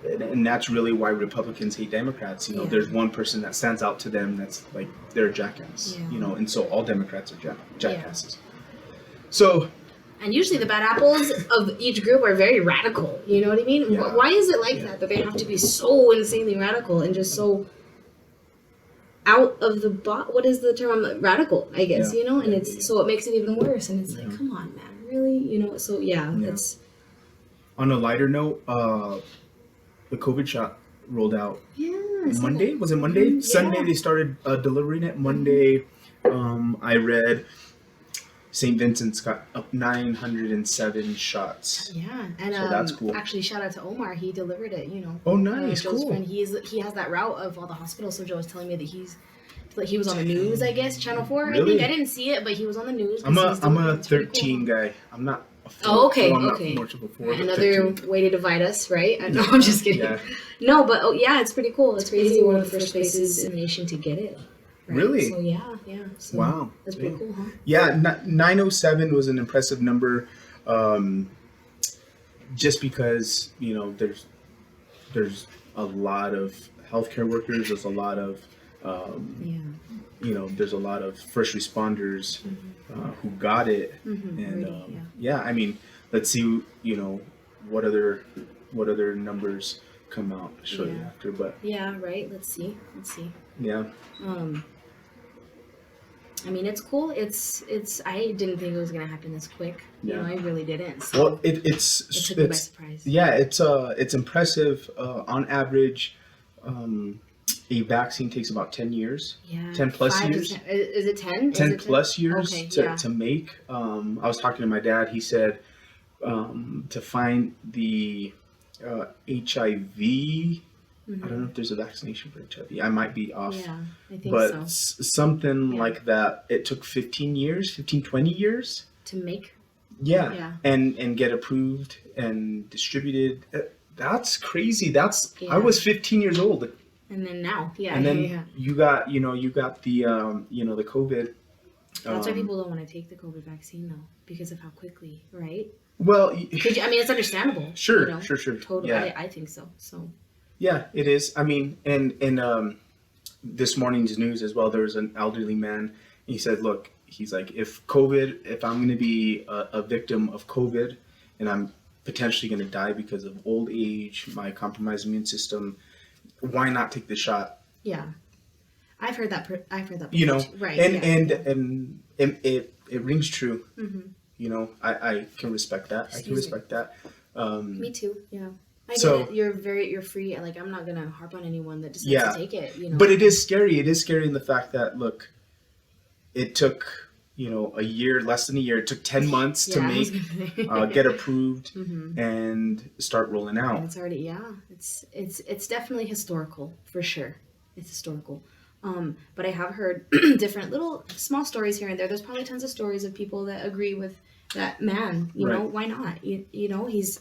and that's really why Republicans hate Democrats. There's one person that stands out to them that's like they're a jackass. Yeah. And so all Democrats are jackasses. So. And usually the bad apples of each group are very radical. You know what I mean? Yeah. Why is it like that they have to be so insanely radical and just so out of the box? What is the term? Radical, I guess, Yeah. And it's so it makes it even worse. And it's like, come on, man, really? So it's. On a lighter note, the COVID shot rolled out Monday. Was it Monday? Yeah. Sunday they started delivering it. Monday, I read St. Vincent's got up 907 shots. Yeah, and so that's cool. Actually, shout out to Omar. He delivered it. Oh, nice, Joe's cool. friend. He has that route of all the hospitals. So Joe was telling me that he was on the news. I guess Channel 4. Really? I think I didn't see it, but he was on the news. I'm a 13 guy. I'm not. Okay. I'm not much of a 4. Another way to divide us, right? No, I'm just kidding. Yeah. No, but it's pretty cool. It's crazy. One of the first places in the nation to get it. Right? Really? So yeah. So wow. That's pretty cool, huh? Yeah, 907 was an impressive number, just because there's a lot of healthcare workers. There's a lot of there's a lot of first responders who got it, and let's see what other numbers come out shortly after. But yeah, right. Let's see. yeah. I mean, it's cool. It's. I didn't think it was gonna happen this quick. Yeah. You know, I really didn't. So Well, it took me by surprise. Yeah, it's impressive. On average, a vaccine takes about 10 years. Yeah. 10 plus years. Is it 10? 10 plus years okay, to make. I was talking to my dad. He said to find the HIV. I don't know if there's a vaccination for HIV. I might be off. Yeah, I think but so. Something like that. It took 20 years. To make? Yeah. And get approved and distributed. That's crazy. I was 15 years old. And then now, and then you got the the COVID. That's why people don't want to take the COVID vaccine though, because of how quickly, right? Well, I mean, it's understandable. Sure, you know? sure. Totally, yeah. I think so. So. Yeah, it is. I mean, and this morning's news as well. There was an elderly man. And he said, "Look, he's like, if I'm going to be a victim of COVID, and I'm potentially going to die because of old age, my compromised immune system, why not take the shot?" Yeah, I've heard that. You know, right? And it rings true. Mm-hmm. You know, I can respect that. Me too. Yeah. I So get it. You're free. Like, I'm not gonna harp on anyone that decides to take it. You know. But it is scary. It is scary in the fact that, look, it took a year, less than a year. It took 10 months to make, get approved, and start rolling out. And it's already it's definitely historical for sure. It's historical. But I have heard different little small stories here and there. There's probably tons of stories of people that agree with that man. You know, why not? You know, he's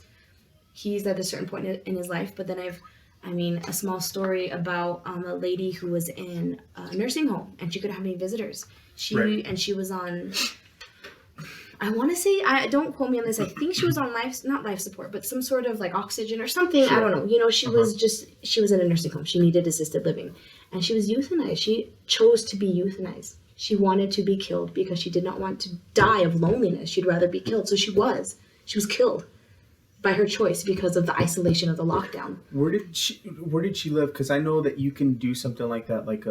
at a certain point in his life. But then a small story about a lady who was in a nursing home and she couldn't have any visitors. She was on, I want to say, don't quote me on this, I think she was on not life support, but some sort of like oxygen or something. Sure. I don't know. You know, she was in a nursing home. She needed assisted living and she was euthanized. She chose to be euthanized. She wanted to be killed because she did not want to die of loneliness. She'd rather be killed. So she was killed by her choice because of the isolation of the lockdown. Where did she live? Because I know that you can do something like that, like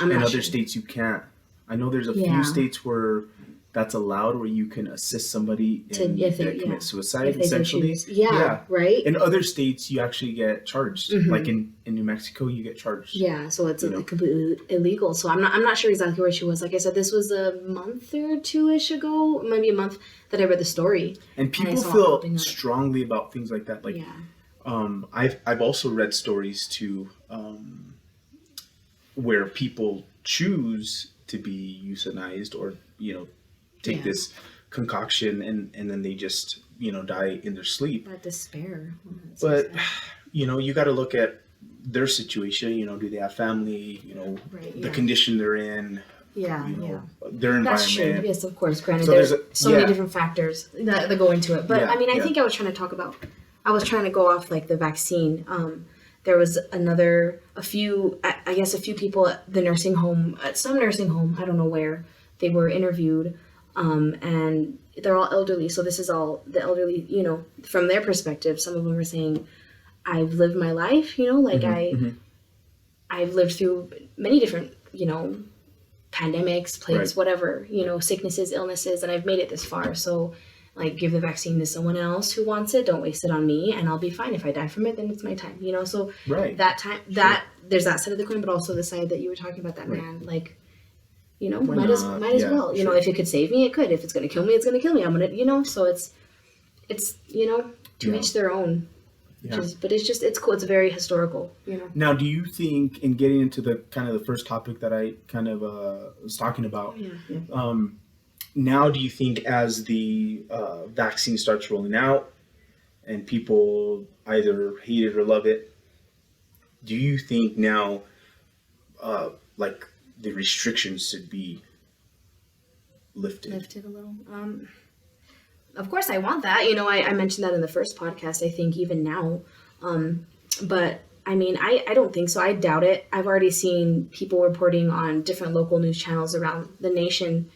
in other states you can't. I know there's a few states where that's allowed, where you can assist somebody that commit suicide, essentially. Right. In other states, you actually get charged. Like in New Mexico, you get charged. Yeah, so it's completely illegal. So I'm not sure exactly where she was. Like I said, this was a month or two-ish ago, maybe a month, that I read the story. And people feel strongly about things like that. Like, I've also read stories too, where people choose to be euthanized or take this concoction and then they just die in their sleep. That despair. But you got to look at their situation. Do they have family? The condition they're in. Their environment. That's true. Yes, of course. Granted, So there's so many different factors that go into it. But I think I was trying to go off like the vaccine. There was a few people at the nursing home, at some nursing home, I don't know where, they were interviewed, and they're all elderly. So this is all the elderly, from their perspective. Some of them were saying, I've lived my life, I've lived through many different, pandemics, plagues, whatever, sicknesses, illnesses, and I've made it this far. So like, give the vaccine to someone else who wants it. Don't waste it on me, and I'll be fine. If I die from it, then it's my time. So that time, there's that side of the coin, but also the side that you were talking about, that man, like, might as well. If it could save me, it could. If it's gonna kill me, it's gonna kill me. I'm gonna, so it's to each their own. Yeah. But it's cool. It's very historical, Now, do you think, in getting into the kind of the first topic that I kind of was talking about, now do you think as the vaccine starts rolling out and people either hate it or love it, do you think now like the restrictions should be lifted a little? Of course I want that. I mentioned that in the first podcast, I think even now. But I mean, I don't think so. I doubt it. I've already seen people reporting on different local news channels around the nation,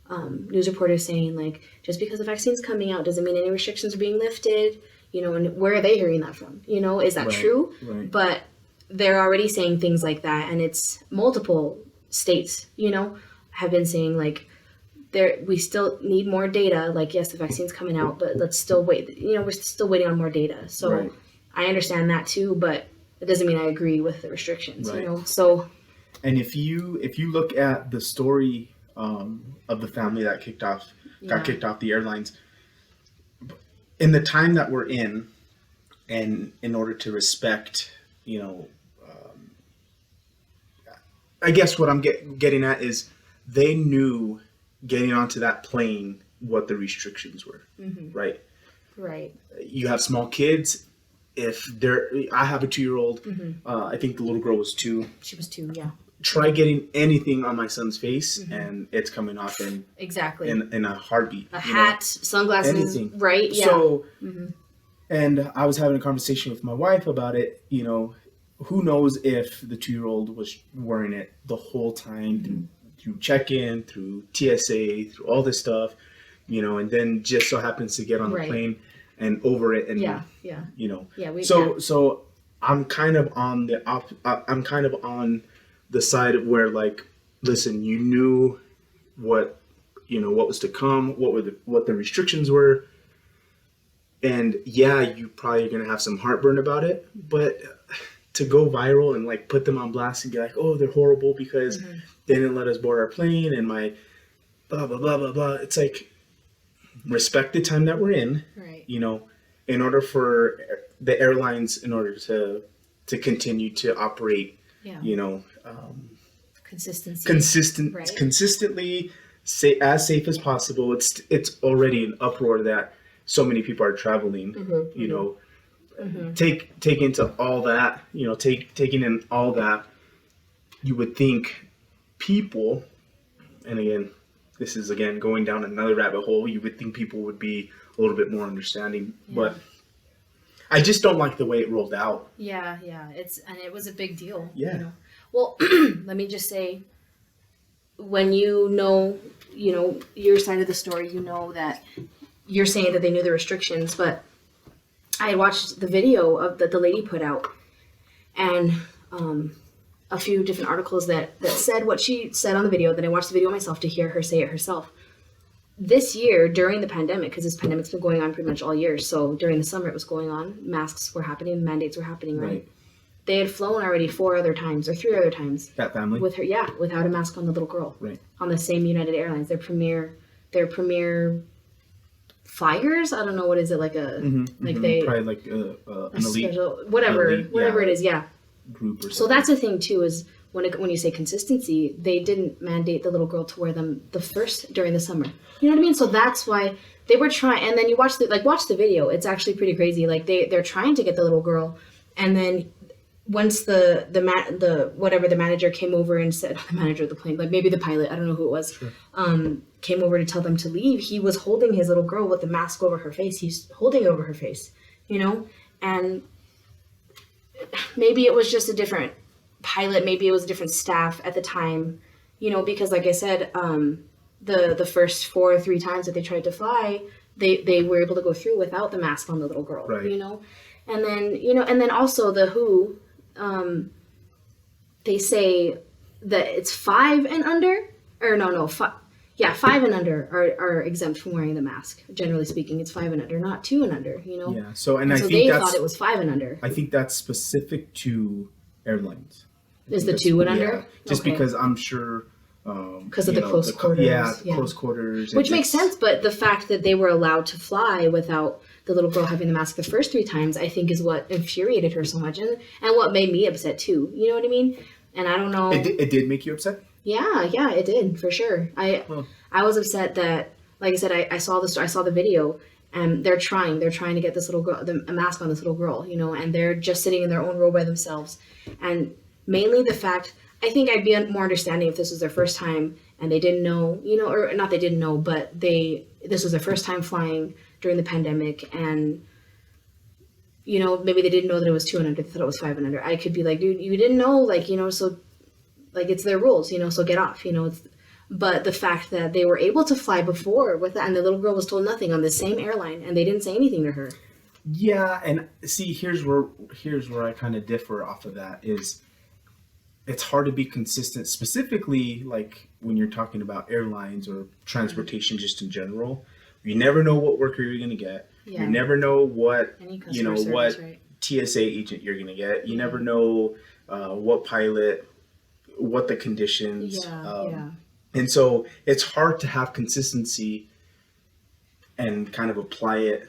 news reporters saying, like, just because the vaccine's coming out doesn't mean any restrictions are being lifted. you know, and where are they hearing that from? You know, is that true? Right. But they're already saying things like that, and it's multiple states, you know, have been saying like we still need more data. Like, yes, the vaccine's coming out, but let's still wait. You know, we're still waiting on more data. So I understand that too, but it doesn't mean I agree with the restrictions, you know. So, and if you look at the story of the family that got kicked off the airlines, in the time that we're in, and in order to respect, you know, I guess what I'm getting at is they knew getting onto that plane what the restrictions were, right? Right. You have small kids. I have a 2-year-old. I think the little girl was 2. She was 2, yeah. Try getting anything on my son's face, and it's coming off in a heartbeat. A hat, sunglasses, anything. Right? Yeah. So, and I was having a conversation with my wife about it. You know, who knows if the 2-year-old was wearing it the whole time through check-in, through TSA, through all this stuff, you know, and then just so happens to get on the plane and over it, and you know, so I'm kind of on the side of where, like, listen, you knew what was to come, what the restrictions were, and you probably are gonna have some heartburn about it, but to go viral and like put them on blast and be like, oh, they're horrible because they didn't let us board our plane and my blah blah blah blah blah. It's like, respect the time that we're in, right? You know, in order for the airlines, in order to continue to operate, you know, consistently, as safe as possible. It's already an uproar that so many people are traveling, you know. Take into all that, you know, taking in all that, you would think people, and again, this is going down another rabbit hole, you would think people would be a little bit more understanding, but I just don't like the way it rolled out. Yeah, it was a big deal. Yeah. You know? Well, let me just say, when you know your side of the story, you know that you're saying that they knew the restrictions, but I watched the video of that the lady put out, and a few different articles that said what she said on the video. Then I watched the video myself to hear her say it herself. This year, during the pandemic, because this pandemic's been going on pretty much all year, so during the summer it was going on, masks were happening, mandates were happening, right? They had flown already 4 other times, or 3 other times. That family? With her, without a mask on the little girl. Right. On the same United Airlines, their premier flyers. I don't know, what is it, like a they probably like an elite special, whatever it is, group or something. So that's the thing too, is when you say consistency, they didn't mandate the little girl to wear them during the summer. You know what I mean? So that's why they were trying. And then you watch the video. It's actually pretty crazy. Like they're trying to get the little girl, and then once the manager came over and said, the manager of the plane, like maybe the pilot, I don't know who it was, came over to tell them to leave, he was holding his little girl with the mask over her face. He's holding over her face, you know? And maybe it was just a different pilot, maybe it was a different staff at the time, you know, because like I said, the first 4 or 3 times that they tried to fly, they were able to go through without the mask on the little girl, you know? And then also the WHO, they say that it's 5 and under, or no, 5 and under are exempt from wearing the mask. Generally speaking, it's 5 and under, not 2 and under, you know? Yeah, so I think they thought it was 5 and under. I think that's specific to airlines. Is the 2 and under? Yeah, just because I'm sure... Because of the close quarters. Close quarters. Which makes sense, but the fact that they were allowed to fly without the little girl having the mask the first 3 times, I think is what infuriated her so much, and what made me upset too. You know what I mean? And I don't know. It did make you upset? Yeah, it did, for sure. I was upset that, like I said, I saw the video, and they're trying to get this little girl, a mask on this little girl, you know, and they're just sitting in their own row by themselves. And mainly the fact, I think I'd be more understanding if this was their first time and they didn't know, you know, or not they didn't know, but this was their first time flying during the pandemic, and, you know, maybe they didn't know that it was 2 and under, they thought it was 5 and under. I could be like, dude, you didn't know, like, you know, so, like, it's their rules, you know, so get off, you know. But the fact that they were able to fly before with that, and the little girl was told nothing on the same airline, and they didn't say anything to her. Yeah, and see, here's where I kind of differ off of that is it's hard to be consistent, specifically like when you're talking about airlines or transportation just in general. You never know what worker you're going to get. Yeah. You never know what, Any you know, customer what service, right? TSA agent you're going to get. You never know what pilot, what the conditions. Yeah. And so it's hard to have consistency and kind of apply it,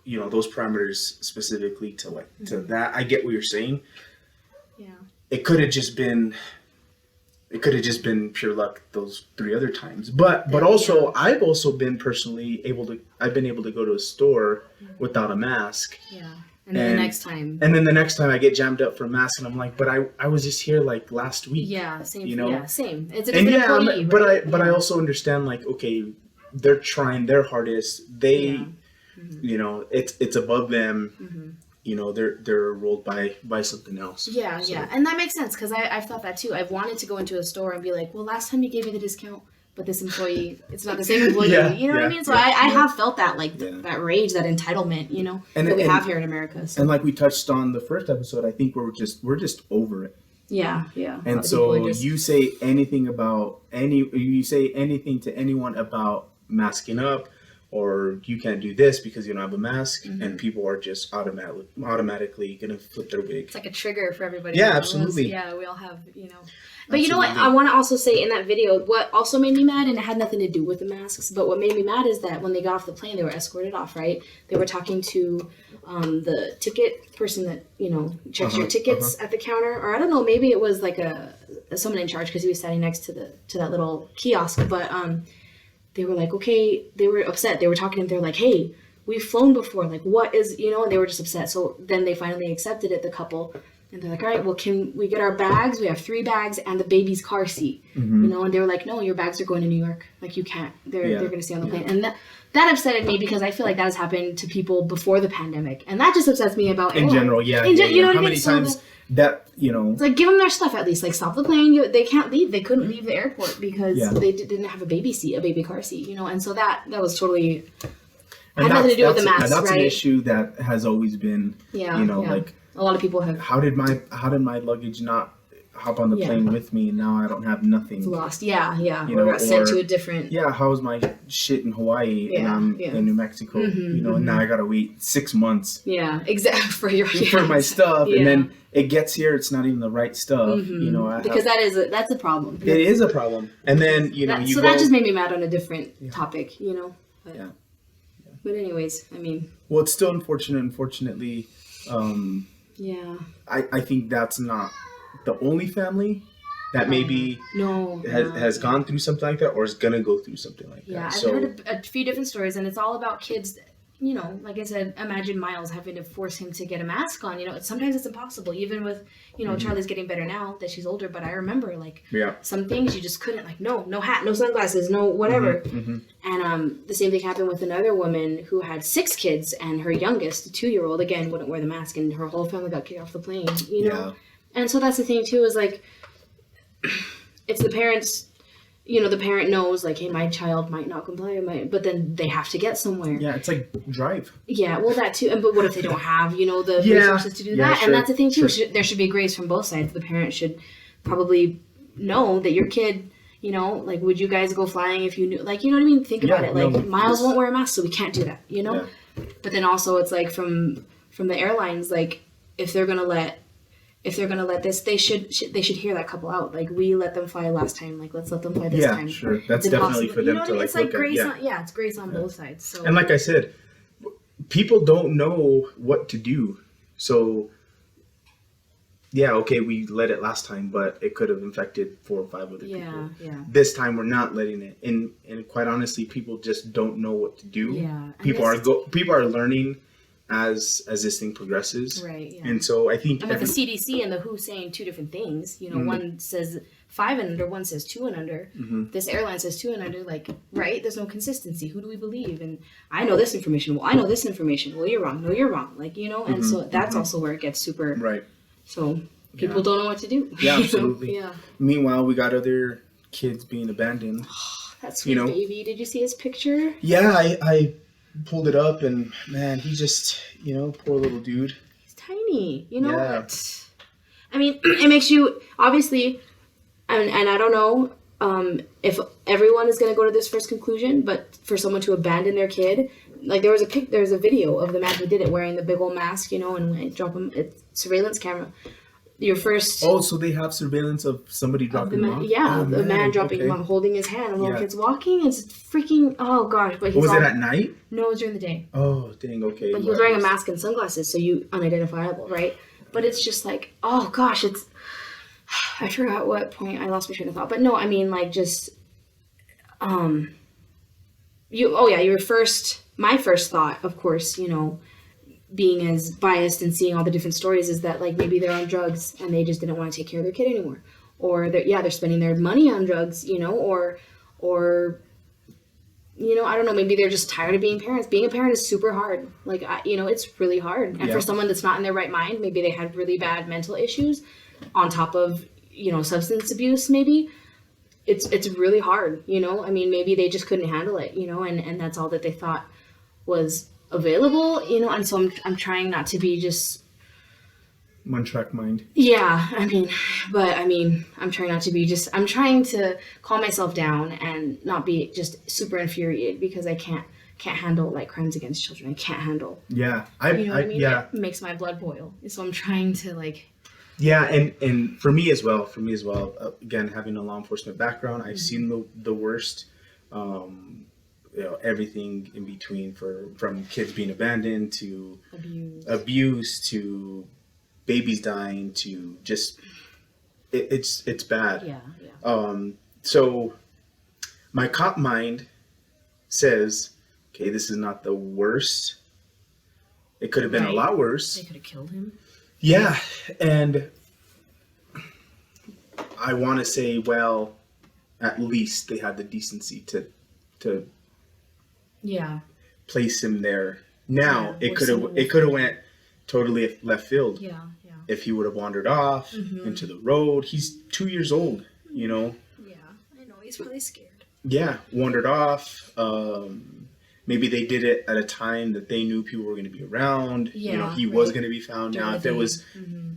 you know, those parameters specifically to like to that. I get what you're saying. Yeah. It could have just been pure luck those 3 other times. But also I've also been personally able to go to a store without a mask. Yeah. And then the next time. And then the next time I get jammed up for a mask and I'm like, but I was just here like last week. Yeah, same. You know? Yeah, same. It's a different employee, but I also understand like, okay, they're trying their hardest. They you know, it's above them. You know, they're rolled by something else. Yeah, so. Yeah. And that makes sense because I've thought that too. I've wanted to go into a store and be like, well, last time you gave me the discount, but this employee, it's not the same employee. You know what I mean? So I have felt that, like, that rage, that entitlement, you know, that we have here in America. So. And like we touched on the first episode, I think we're just over it. Yeah. And so you say anything to anyone about masking up, or you can't do this because you don't have a mask, and people are just automatically gonna flip their wig. It's like a trigger for everybody. Yeah, absolutely. Yeah, we all have, you know. But you know what? I want to also say in that video, what also made me mad, and it had nothing to do with the masks, but what made me mad is that when they got off the plane, they were escorted off, right? They were talking to the ticket person that, you know, checks your tickets at the counter, or I don't know, maybe it was like someone in charge because he was standing next to that little kiosk, but they were like, okay, they were upset. They were talking to him. They're like, hey, we've flown before. Like, what is, you know, and they were just upset. So then they finally accepted it, the couple. And they're like, all right, well, can we get our bags? We have 3 bags and the baby's car seat, you know? And they were like, no, your bags are going to New York. Like, you can't. They're going to stay on the plane. And that upsetted me because I feel like that has happened to people before the pandemic. And that just upsets me about in general, You know what I mean? How many times that, you know... It's like, give them their stuff at least. Like, stop the plane. They can't leave. They couldn't leave the airport because they didn't have a baby car seat, you know? And so that was totally... had nothing to do with the mask, that's an issue that has always been, you know, like... A lot of people have... How did my luggage not hop on the plane with me, and now I don't have nothing? It's lost. Yeah. You know, got sent to a different... Yeah, how was my shit in Hawaii and I'm in New Mexico, you know, and now I gotta wait 6 months. Yeah, exactly. For my stuff, and then it gets here, it's not even the right stuff, you know. Because that's a problem. It is a problem. And then, you know, that just made me mad on a different topic, you know. But, yeah. But anyways, I mean... Well, it's still unfortunately... I think that's not the only family that maybe has gone through something like that or is gonna go through something like that. Yeah, I've heard a few different stories, and it's all about kids. You know, like I said, imagine Miles having to force him to get a mask on. You know, sometimes it's impossible. Even with, you know, Charlie's getting better now that she's older, but I remember like some things you just couldn't, like no hat, no sunglasses, no whatever. And the same thing happened with another woman who had 6 kids, and her youngest, 2-year-old, again wouldn't wear the mask, and her whole family got kicked off the plane. You know, and so that's the thing too, is like if the parents. You know, the parent knows, like, hey, my child might not comply, but then they have to get somewhere. Yeah, it's like drive. Yeah, well, that too. But what if they don't have, you know, the resources to do that? Sure, and that's the thing, too. Sure. There should be grace from both sides. The parent should probably know that your kid, you know, like, would you guys go flying if you knew? Like, you know what I mean? Think about it. Like, Miles won't wear a mask, so we can't do that, you know? Yeah. But then also it's like from the airlines, like, if they're going to let this, they should hear that couple out. Like, we let them fly last time. Like, let's let them fly this time. Yeah, sure. That's definitely for them to like. It's like grace on. Yeah, it's grace on both sides. So. And like I said, people don't know what to do. So, yeah, okay, we let it last time, but it could have infected 4 or 5 other people. Yeah. This time we're not letting it. And quite honestly, people just don't know what to do. Yeah. People are learning as this thing progresses. Right. Yeah. And so I think with the CDC and the WHO saying 2 different things, you know, one says 5 and under, one says 2 and under. This airline says 2 and under, like, right? There's no consistency. Who do we believe? And I know this information. Well, I know this information. Well, you're wrong. No, you're wrong. Like, you know, and so that's also where it gets super right. So people don't know what to do. Yeah, absolutely. Yeah. Meanwhile, we got other kids being abandoned. That sweet baby. Did you see his picture? Yeah, I pulled it up, and man, he just, poor little dude. He's tiny, Yeah. I mean, it makes you, obviously, and I don't know if everyone is going to go to this first conclusion, but for someone to abandon their kid, like there was a video of the man who did it wearing the big old mask, and drop him, surveillance camera. Your first... Oh, so they have surveillance of somebody dropping him off? Yeah, the man dropping him off, holding his hand, and little kid's walking. It's freaking... Oh, gosh. But was it at night? No, it was during the day. Oh, dang, okay. But he was wearing a mask and sunglasses, so you unidentifiable, right? But it's just like, oh, gosh, it's... I forgot what point I lost my train of thought. But no, I mean, like, just... My first thought, of course, being as biased and seeing all the different stories, is that like maybe they're on drugs and they just didn't want to take care of their kid anymore, or they're spending their money on drugs, or I don't know, maybe they're just tired of being parents. Being a parent is super hard. Like, it's really hard. And for someone that's not in their right mind, maybe they had really bad mental issues on top of substance abuse. Maybe it's really hard. I mean, maybe they just couldn't handle it. And that's all that they thought was available, and so I'm trying not to be just one track mind. Yeah, I'm trying not to be just, I'm trying to calm myself down and not be just super infuriated, because I can't handle like crimes against children. I can't handle. Yeah, Yeah, it makes my blood boil. So I'm trying to like. Yeah, and for me as well. Again, having a law enforcement background, I've seen the worst. Everything in between, from kids being abandoned to abuse to babies dying to just it's bad. Yeah. So my cop mind says, okay, this is not the worst. It could have been a lot worse. They could have killed him. Yeah, and I want to say, well, at least they had the decency to place him there. Now it could have went totally left field. Yeah. If he would have wandered off into the road. He's 2 years old, Yeah, I know, he's probably scared. Yeah, wandered off. Maybe they did it at a time that they knew people were going to be around. Yeah, he was going to be found. During now, if it was,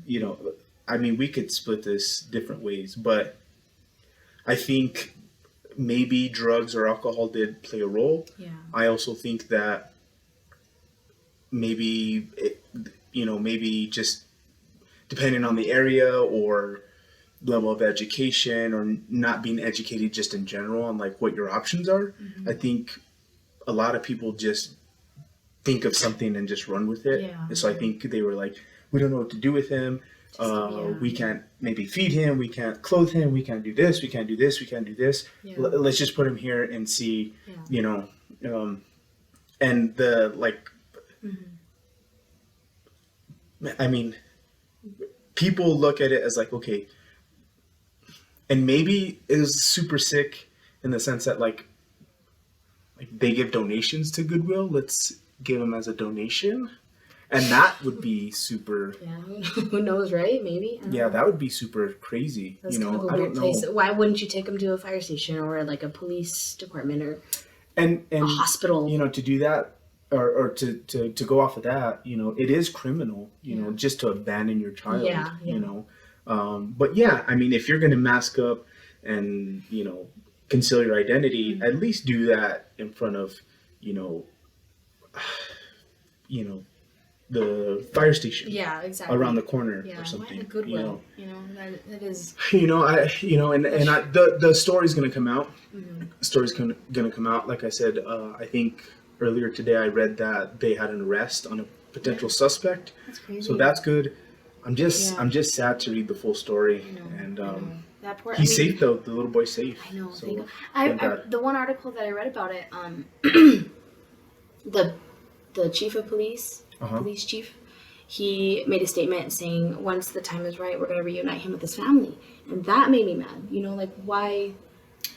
we could split this different ways, but I think maybe drugs or alcohol did play a role. Yeah. I also think that maybe just depending on the area or level of education, or not being educated just in general on like what your options are. I think a lot of people just think of something and just run with it. Yeah. And so I think they were like, we don't know what to do with him. We can't maybe feed him. We can't clothe him. We can't do this. We can't do this. We can't do this. Yeah. Let's just put him here and see, and the like, people look at it as like, okay, and maybe it was super sick in the sense that like they give donations to Goodwill. Let's give them as a donation. And that would be super. Yeah, who knows, right? Maybe. That would be super crazy. That's kind of a weird place. Why wouldn't you take them to a fire station or like a police department or a hospital? To do that, or to go off of that, it is criminal. Just to abandon your child. Yeah. But if you're going to mask up and conceal your identity, at least do that in front of the fire station. Yeah, exactly. Around the corner or something. Why the Goodwill? That is. The story's gonna come out. The story's gonna come out. Like I said, I think earlier today I read that they had an arrest on a potential suspect. That's crazy. So that's good. I'm just sad to read the full story. That poor, he's safe though. The little boy's safe. I know. So, the one article that I read about it, the chief of police. Police chief, he made a statement saying once the time is right, we're going to reunite him with his family, and that made me mad. Like, why?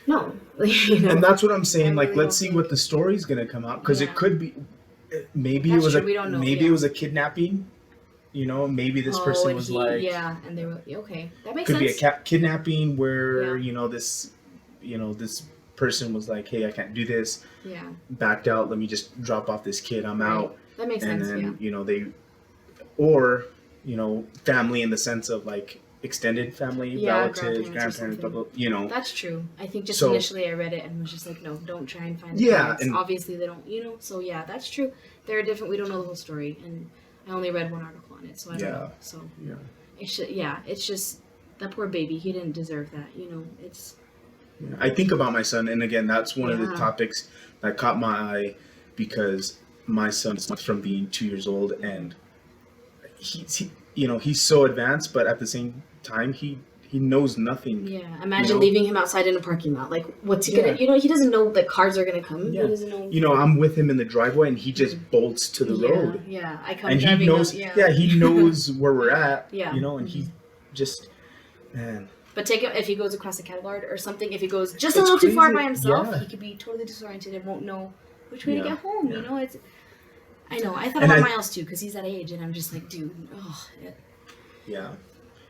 No. And that's what I'm saying. Like, let's see what the story's going to come out, because it could be, maybe that's it was true. We don't know. Maybe it was a kidnapping. Maybe this person was like, and they were okay. That makes sense. Could be a kidnapping where this person was like, hey, I can't do this. Yeah. Backed out. Let me just drop off this kid. I'm out. That makes and sense. then, Yeah. Family in the sense of like extended family, relatives, grandparents, blah, blah, That's true. I think just So- initially I read it and was just like, no, don't try and find the Yeah, parents. and- Obviously they don't, so yeah, that's true. They're different. We don't know the whole story, and I only read one article on it, so I don't know. So Yeah. it's just that poor baby. He didn't deserve that, it's... Yeah. I think about my son, and again, that's one of the Yeah. topics that caught my eye because my son is from being 2 years old, and he's so advanced, but at the same time, he knows nothing. Yeah, imagine leaving him outside in a parking lot. Like, what's he gonna? He doesn't know that cars are gonna come. Yeah. He doesn't know. I'm with him in the driveway, and he just bolts to the road. Yeah, I come And driving he knows. up, He knows where we're at. Yeah. And he just, man. But take it if he goes across the cattle guard or something. If he goes just a It's little too far crazy. by himself, Yeah. he could be totally disoriented and won't know which way to Yeah. get home. Yeah. It's. I know. I thought And about Miles too because he's that age, and I'm just like, dude. Yeah.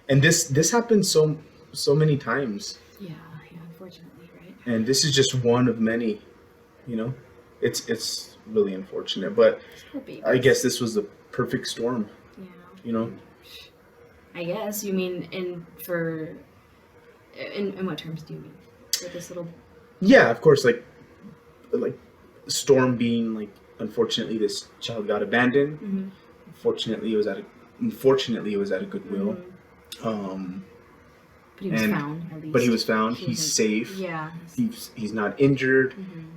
And this happens so many times. Yeah. Unfortunately, right? And this is just one of many. It's really unfortunate, but Poor baby. I guess this was the perfect storm. Yeah. I guess you mean in what terms do you mean? For this little. Yeah, of course. Like storm being like, unfortunately, this child got abandoned. Mm-hmm. Unfortunately, it was at a Goodwill. Mm-hmm. But he was found, at least. But he was found. He's wasn't- safe. Yeah. He's not injured. Mm-hmm.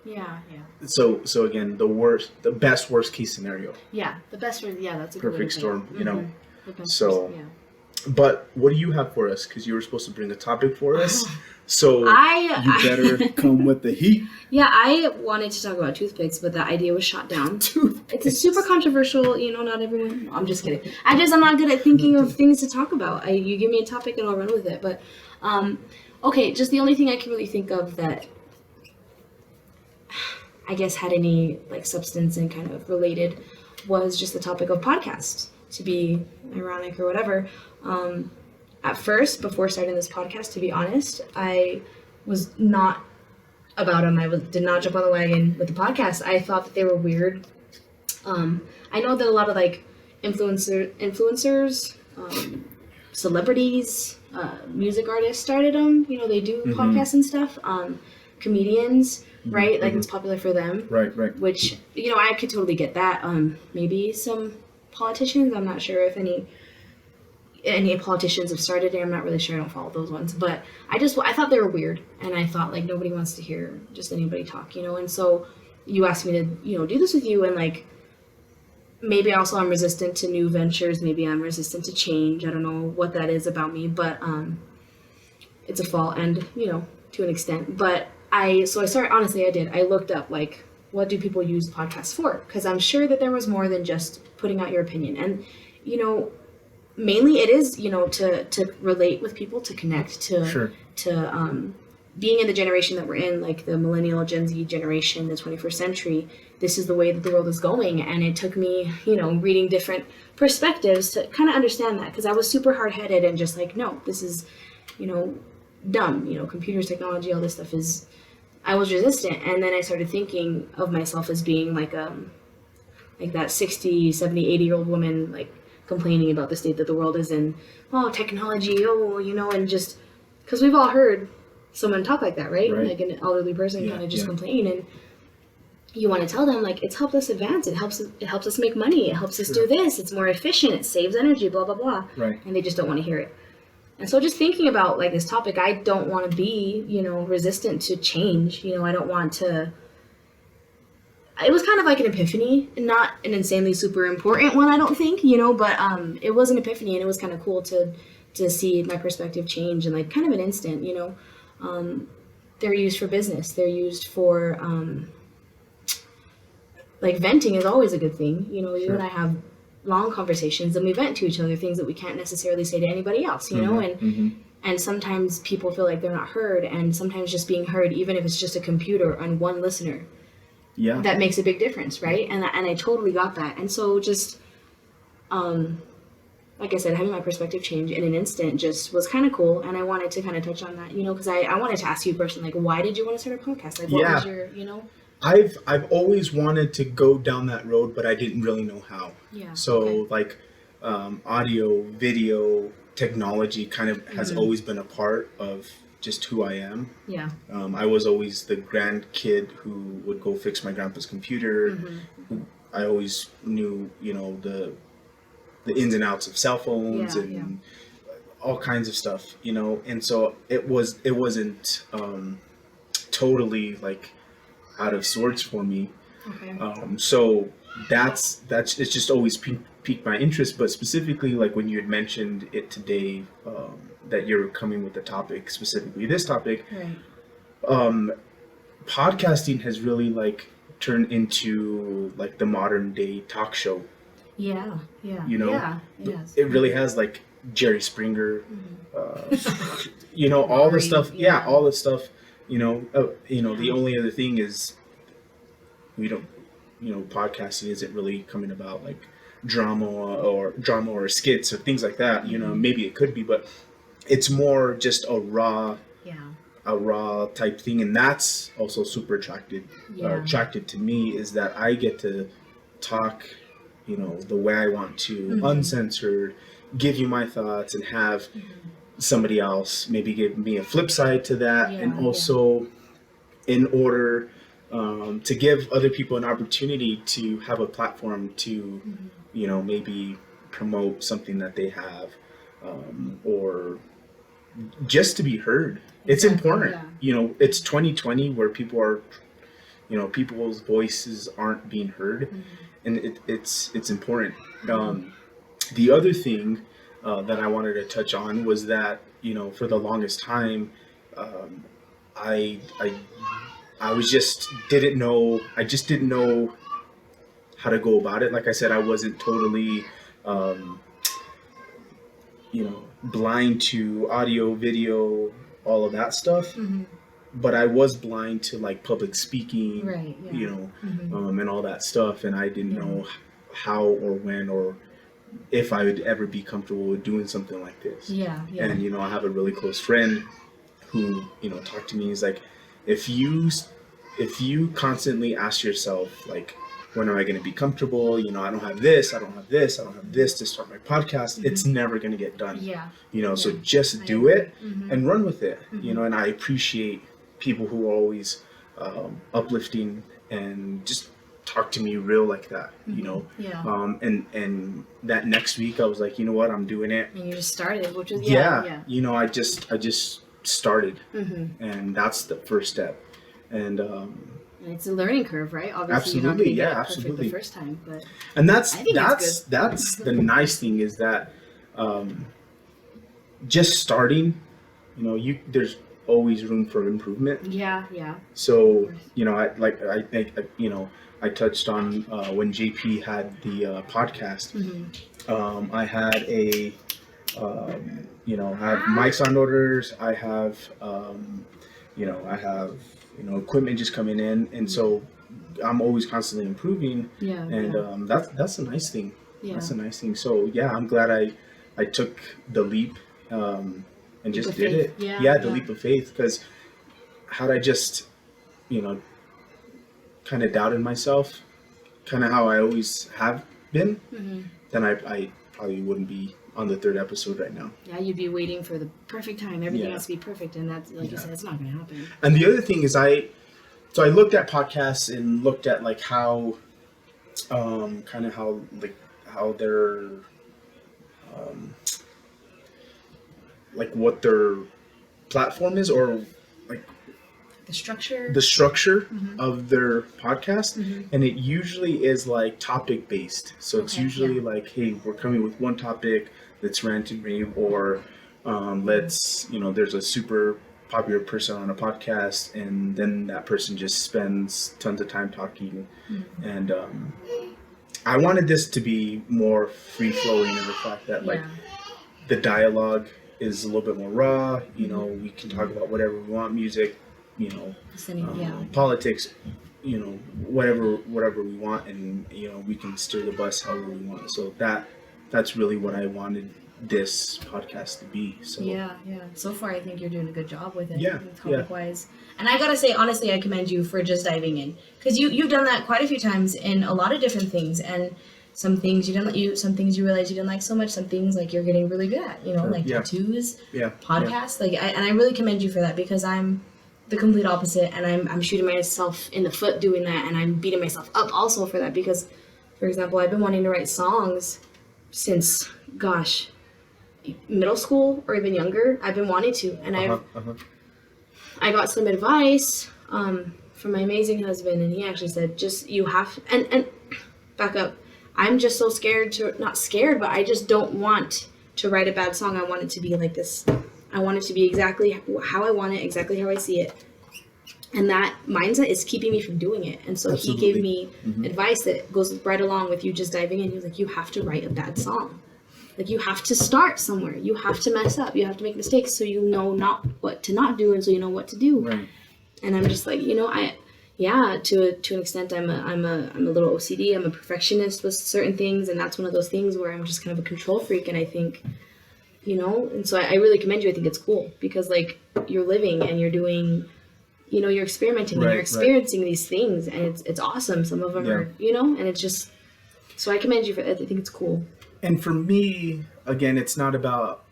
Yeah. So again, the best worst case scenario. Yeah, the best one. Yeah, that's a good way Perfect to storm. put it. The best So- person, yeah. But what do you have for us? Because you were supposed to bring a topic for us. So you I better come with the heat. Yeah, I wanted to talk about toothpicks, but that idea was shot down. It's a super controversial, not everyone. No, I'm just kidding. I'm not good at thinking of things to talk about. You give me a topic and I'll run with it. But, okay, just the only thing I can really think of that I guess had any like substance and kind of related was just the topic of podcasts, to be ironic or whatever. At first, before starting this podcast, to be honest, I was not about them. Did not jump on the wagon with the podcast. I thought that they were weird. I know that a lot of like influencers, celebrities, music artists started them. They do podcasts and stuff. Comedians, right? Like it's popular for them. Right. Which, I could totally get that. Maybe some politicians. I'm not sure if any politicians have started it. I'm not really sure. I don't follow those ones. But I thought they were weird. And I thought, like, nobody wants to hear just anybody talk, And so you asked me to, do this with you. And, like, maybe also I'm resistant to new ventures. Maybe I'm resistant to change. I don't know what that is about me. But it's a fault and, to an extent. But I started, honestly, I did. I looked up, like, what do people use podcasts for? Because I'm sure that there was more than just putting out your opinion. And, mainly it is, to relate with people, to connect, to being in the generation that we're in, like the millennial Gen Z generation, the 21st century. This is the way that the world is going. And it took me, reading different perspectives to kind of understand that, because I was super hard-headed and just like, no, this is, dumb. Computers, technology, all this stuff is... I was resistant, and then I started thinking of myself as being like that 60, 70, 80-year-old woman, like, complaining about the state that the world is in. Oh, technology, and just... Because we've all heard someone talk like that, right? Like an elderly person kind of just complain, and you want to tell them, like, it's helped us advance, it helps us make money, it helps us do this, it's more efficient, it saves energy, blah, blah, blah. Right. And they just don't want to hear it. And so just thinking about, like, this topic, I don't want to be, resistant to change. I don't want to... It was kind of like an epiphany, not an insanely super important one, I don't think, but it was an epiphany, and it was kind of cool to see my perspective change in, like, kind of an instant, They're used for business. They're used for, like, venting is always a good thing. You and I have long conversations, and we vent to each other things that we can't necessarily say to anybody else, and sometimes people feel like they're not heard, and sometimes just being heard, even if it's just a computer and one listener, that makes a big difference, right? And I totally got that. And so just like I said, having my perspective change in an instant just was kind of cool. And I wanted to kind of touch on that, you know, because I wanted to ask you personally, like, why did you want to start a podcast? Like, what was your, you know? I've always wanted to go down that road, but I didn't really know how. Yeah. So like audio, video, technology kind of has always been a part of just who I am. Yeah. I was always the grandkid who would go fix my grandpa's computer. I always knew, you know, the ins and outs of cell phones and all kinds of stuff, you know. And so it wasn't totally like out of sorts for me. Okay. So that's it's just always piqued my interest. But specifically, like when you had mentioned it today, that you're coming with the topic, specifically this topic, right. Podcasting has really like turned into like the modern day talk show. Yeah. You know, it really has, like Jerry Springer, you know, all the stuff. Yeah, all the stuff. You know, the only other thing is we don't, you know, podcasting isn't really coming about like drama or skits or things like that. You know, maybe it could be, but it's more just a raw type thing, and that's also super attractive to me, is that I get to talk, you know, the way I want to, uncensored, give you my thoughts, and have somebody else maybe give me a flip side to that, and also in order to give other people an opportunity to have a platform to, you know, maybe promote something that they have, or just to be heard. It's important. You know, it's 2020 where people are, you know, people's voices aren't being heard, and it's important. The other thing that I wanted to touch on was that, you know, for the longest time, I just didn't know how to go about it. Like I said, I wasn't totally, you know, blind to audio, video, all of that stuff. But I was blind to like public speaking, you know, and all that stuff. And I didn't know how or when or if I would ever be comfortable with doing something like this. And, you know, I have a really close friend who, you know, talked to me. He's like, if you constantly ask yourself, like, when am I going to be comfortable? You know, I don't have this to start my podcast. It's never going to get done. You know, so just do it and run with it. You know, and I appreciate people who are always uplifting and just talk to me real like that, you know. And that next week I was like, you know what, I'm doing it. And you just started, which is you know, I just started, and that's the first step. And it's a learning curve, right? Obviously, absolutely, you're not going to get it absolutely. the first time, but and that's the nice thing, is that just starting, you know, there's always room for improvement. So, you know, I think you know, I touched on when JP had the podcast. I had a you know, I have mics on orders. I have you know, you know, equipment just coming in, and so I'm always constantly improving. And that's a nice thing. That's a nice thing. So yeah, I'm glad I took the leap and just did it. The leap of faith, because had I just, you know, kind of doubted myself, kind of how I always have been, then I probably wouldn't be on the third episode right now. You'd be waiting for the perfect time. Everything has to be perfect, and that's, like you said, it's not going to happen. And the other thing is, I looked at podcasts and looked at like how, kind of how their, like what their platform is, or like the structure of their podcast, and it usually is like topic based. So it's usually like, hey, we're coming with one topic, let's rant and rave, or let's, you know, there's a super popular person on a podcast, and then that person just spends tons of time talking. And I wanted this to be more free flowing, in the fact that like the dialogue is a little bit more raw. You know, we can talk about whatever we want, music, you know, politics, you know, whatever we want, and, you know, we can steer the bus however we want. So that's really what I wanted this podcast to be. So yeah. So far, I think you're doing a good job with it. Yeah, Topic wise, and I gotta say, honestly, I commend you for just diving in, because you've done that quite a few times in a lot of different things, and some things you didn't some things you realize you didn't like so much, some things like you're getting really good at, like tattoos, podcasts, and I really commend you for that, because I'm the complete opposite, and I'm shooting myself in the foot doing that, and I'm beating myself up also for that, because, for example, I've been wanting to write songs since, gosh, middle school or even younger. I've been wanting to, and I got some advice from my amazing husband, and he actually said, just, you have, and back up, I'm just so scared to, not scared, but I just don't want to write a bad song. I want it to be like this. I want it to be exactly how I want it, exactly how I see it. And that mindset is keeping me from doing it. And so Absolutely. He gave me advice that goes right along with you just diving in. He was like, you have to write a bad song. Like, you have to start somewhere. You have to mess up. You have to make mistakes so you know not what to not do, and so you know what to do. Right. And I'm just like, to an extent, I'm a little OCD. I'm a perfectionist with certain things, and that's one of those things where I'm just kind of a control freak. And I think, and so I really commend you. I think it's cool, because like, you're living and you're doing, you're experimenting and you're experiencing these things, and it's awesome. Some of them are, and it's just, so I commend you for that. I think it's cool. And for me, again, it's not about,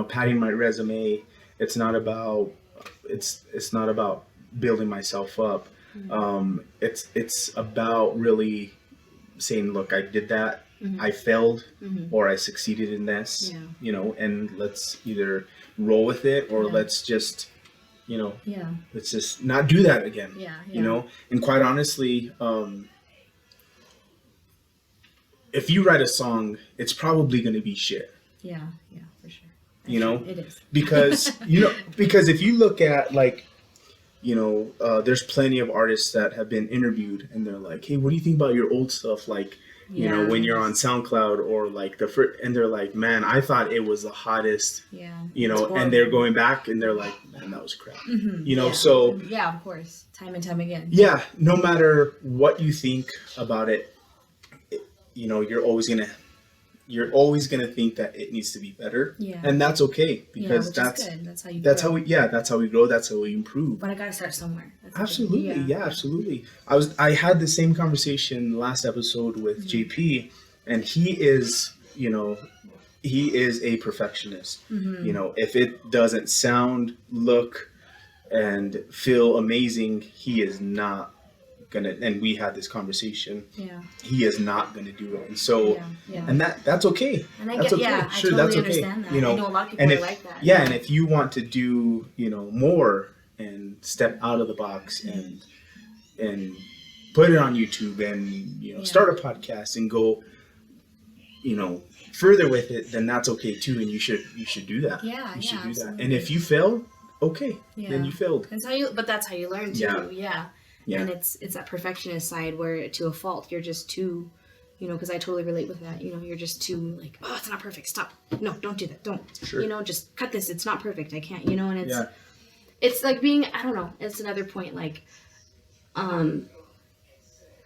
padding my resume. It's not about building myself up. Mm-hmm. It's about really saying, look, I did that. Mm-hmm. I failed, or I succeeded in this, and let's either roll with it, or let's just, let's just not do that again. And quite honestly, if you write a song, it's probably going to be shit. Yeah, for sure. It is. Because, because if you look at there's plenty of artists that have been interviewed, and they're like, hey, what do you think about your old stuff? Like, when you're on SoundCloud, or like and they're like, man, I thought it was the hottest, and they're going back and they're like, man, that was crap. Mm-hmm. So. Yeah, of course. Time and time again. Yeah. No matter what you think about it, you're always going to think that it needs to be better. Yeah. And that's okay, because that's good. That's how you grow. That's how we grow. That's how we improve. But I got to start somewhere. Absolutely. Yeah, absolutely. I had the same conversation last episode with JP, and he is a perfectionist. Mm-hmm. If it doesn't sound, look, and feel amazing, he is not gonna, and we had this conversation. Yeah. He is not gonna do it, and so, and that's okay. And I totally understand that. I know a lot of people are like that. Yeah, and if you want to do, more and step out of the box and put it on YouTube and start a podcast and go, further with it, then that's okay too, and you should do that. You should do that. And if you fail, okay, then you failed. But that's how you learn too. Yeah. And it's that perfectionist side where, to a fault, you're just too, because I totally relate with that. You're just too like, oh, it's not perfect. Stop. No, don't do that. Don't. Sure. Just cut this. It's not perfect. I can't. And it's like being, I don't know. It's another point. Like,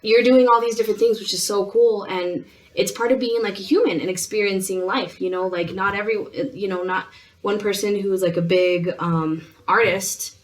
you're doing all these different things, which is so cool, and it's part of being like a human and experiencing life. Like not not one person who's like a big artist,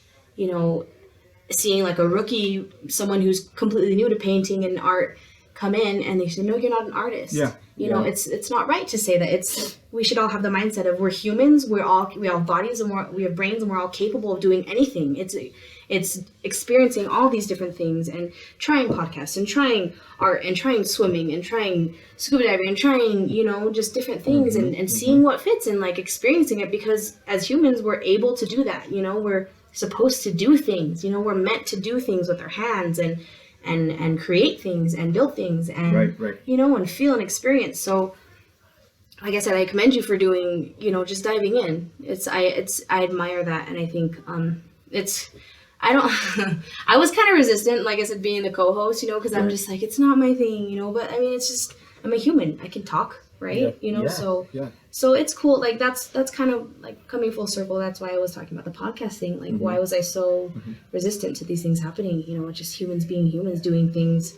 seeing like a rookie, someone who's completely new to painting and art, come in and they say, no, you're not an artist. It's not right to say that. We should all have the mindset of, we're humans, we have bodies, and we have brains, and we're all capable of doing anything. It's experiencing all these different things, and trying podcasts, and trying art, and trying swimming, and trying scuba diving, and trying, just different things, and seeing what fits, and like experiencing it, because as humans, we're able to do that. We're supposed to do things. We're meant to do things with our hands, and create things, and build things, and and feel and experience. So like I said, I commend you for doing, just diving in. I admire that, and I think I was kind of resistant, like I said, being the co-host, because I'm just like, it's not my thing, but I mean, it's just, I'm a human, I can talk, right? So it's cool. Like that's kind of like coming full circle. That's why I was talking about the podcast thing. Like, why was I so resistant to these things happening? Just humans being humans, doing things.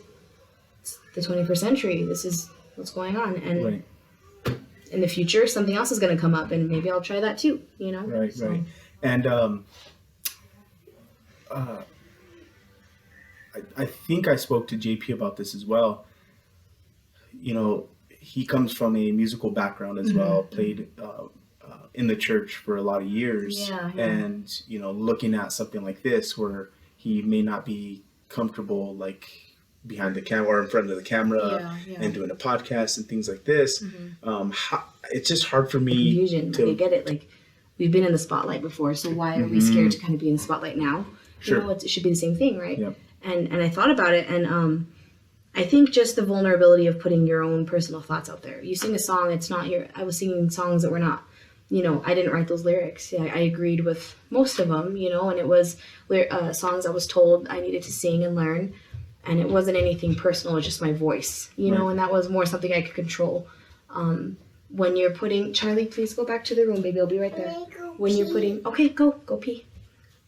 It's the 21st century. This is what's going on. And in the future, something else is going to come up, and maybe I'll try that too, you know? Right, So. right. And I think I spoke to JP about this as well. You know, he comes from a musical background as well, played in the church for a lot of years. Yeah. And, you know, looking at something like this where he may not be comfortable like behind the camera or in front of the camera and doing a podcast and things like this, it's just hard for me Confusion. to I get it. Like, we've been in the spotlight before, so why are we scared to kind of be in the spotlight now? Sure. You know, it should be the same thing, right? Yep. And I thought about it, and I think just the vulnerability of putting your own personal thoughts out there. You sing a song, it's not I was singing songs that were not, you know, I didn't write those lyrics. Yeah, I agreed with most of them, you know, and it was songs I was told I needed to sing and learn, and it wasn't anything personal, it was just my voice, you know, and that was more something I could control. When you're putting, Charlie, please go back to the room, baby, I'll be right there. When you're putting, okay, go pee.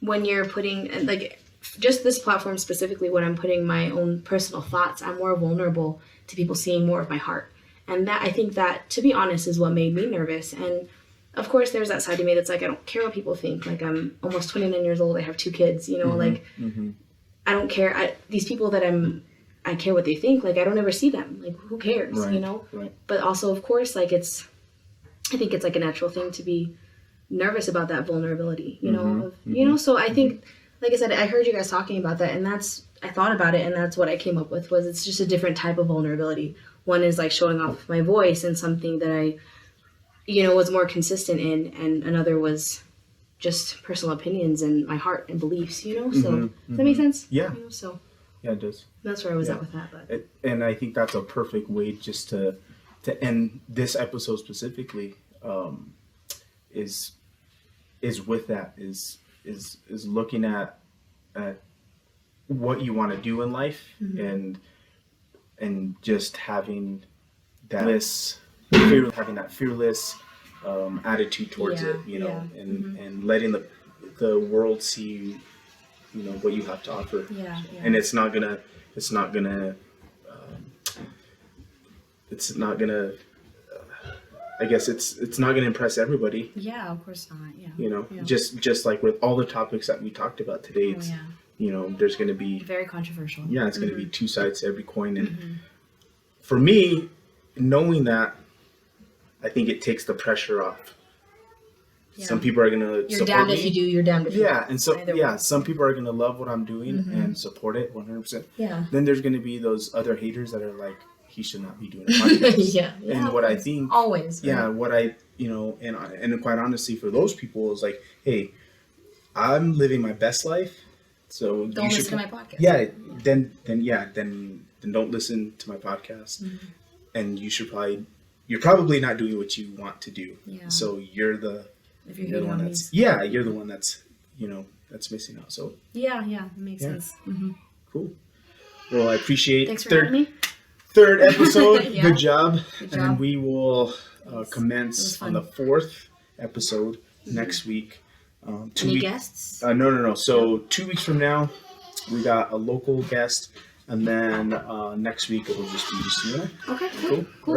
When you're putting, like, just this platform specifically, when I'm putting my own personal thoughts, I'm more vulnerable to people seeing more of my heart. And that, I think that, to be honest, is what made me nervous. And of course, there's that side of me that's like, I don't care what people think. Like, I'm almost 29 years old. I have 2 kids, you know, I don't care. These people that I care what they think. Like, I don't ever see them. Like, who cares, you know? Right. But also, of course, like, I think it's like a natural thing to be nervous about that vulnerability, you know? You know, so I think, like I said, I heard you guys talking about that, and I thought about it, and that's what I came up with, was it's just a different type of vulnerability. One is like showing off my voice and something that I, you know, was more consistent in, and another was just personal opinions and my heart and beliefs, you know? So, does that make sense? Yeah. You know, so Yeah, it does. that's where I was at with that. But. And I think that's a perfect way just to end this episode specifically, is with that, is looking at what you want to do in life, and just having that fearless attitude towards it, you know, and letting the world see, you know, what you have to offer. And it's not gonna I guess it's not gonna impress everybody. Yeah, of course not. Yeah. You know, just like with all the topics that we talked about today, it's you know, there's gonna be very controversial. Yeah, it's gonna be 2 sides to every coin, and for me, knowing that, I think it takes the pressure off. Yeah. Some people are gonna you're damned if you do, you're damned if you don't. And so some people are gonna love what I'm doing and support it 100%. Yeah. Then there's gonna be those other haters that are like, he should not be doing a podcast. And what I think always. Right? What I, you know, and quite honestly, for those people, is like, hey, I'm living my best life, so don't listen to my podcast. Yeah, then don't listen to my podcast, and you're probably not doing what you want to do. Yeah. So you're the one that's you're the one that's, you know, that's missing out. So it makes sense. Cool. Well, I appreciate. Thanks for having me. Third episode. Good job. And we will commence on the 4th episode next week. Any guests? No. So 2 weeks from now, we got a local guest, and then next week it'll just be you and I. Okay. Cool.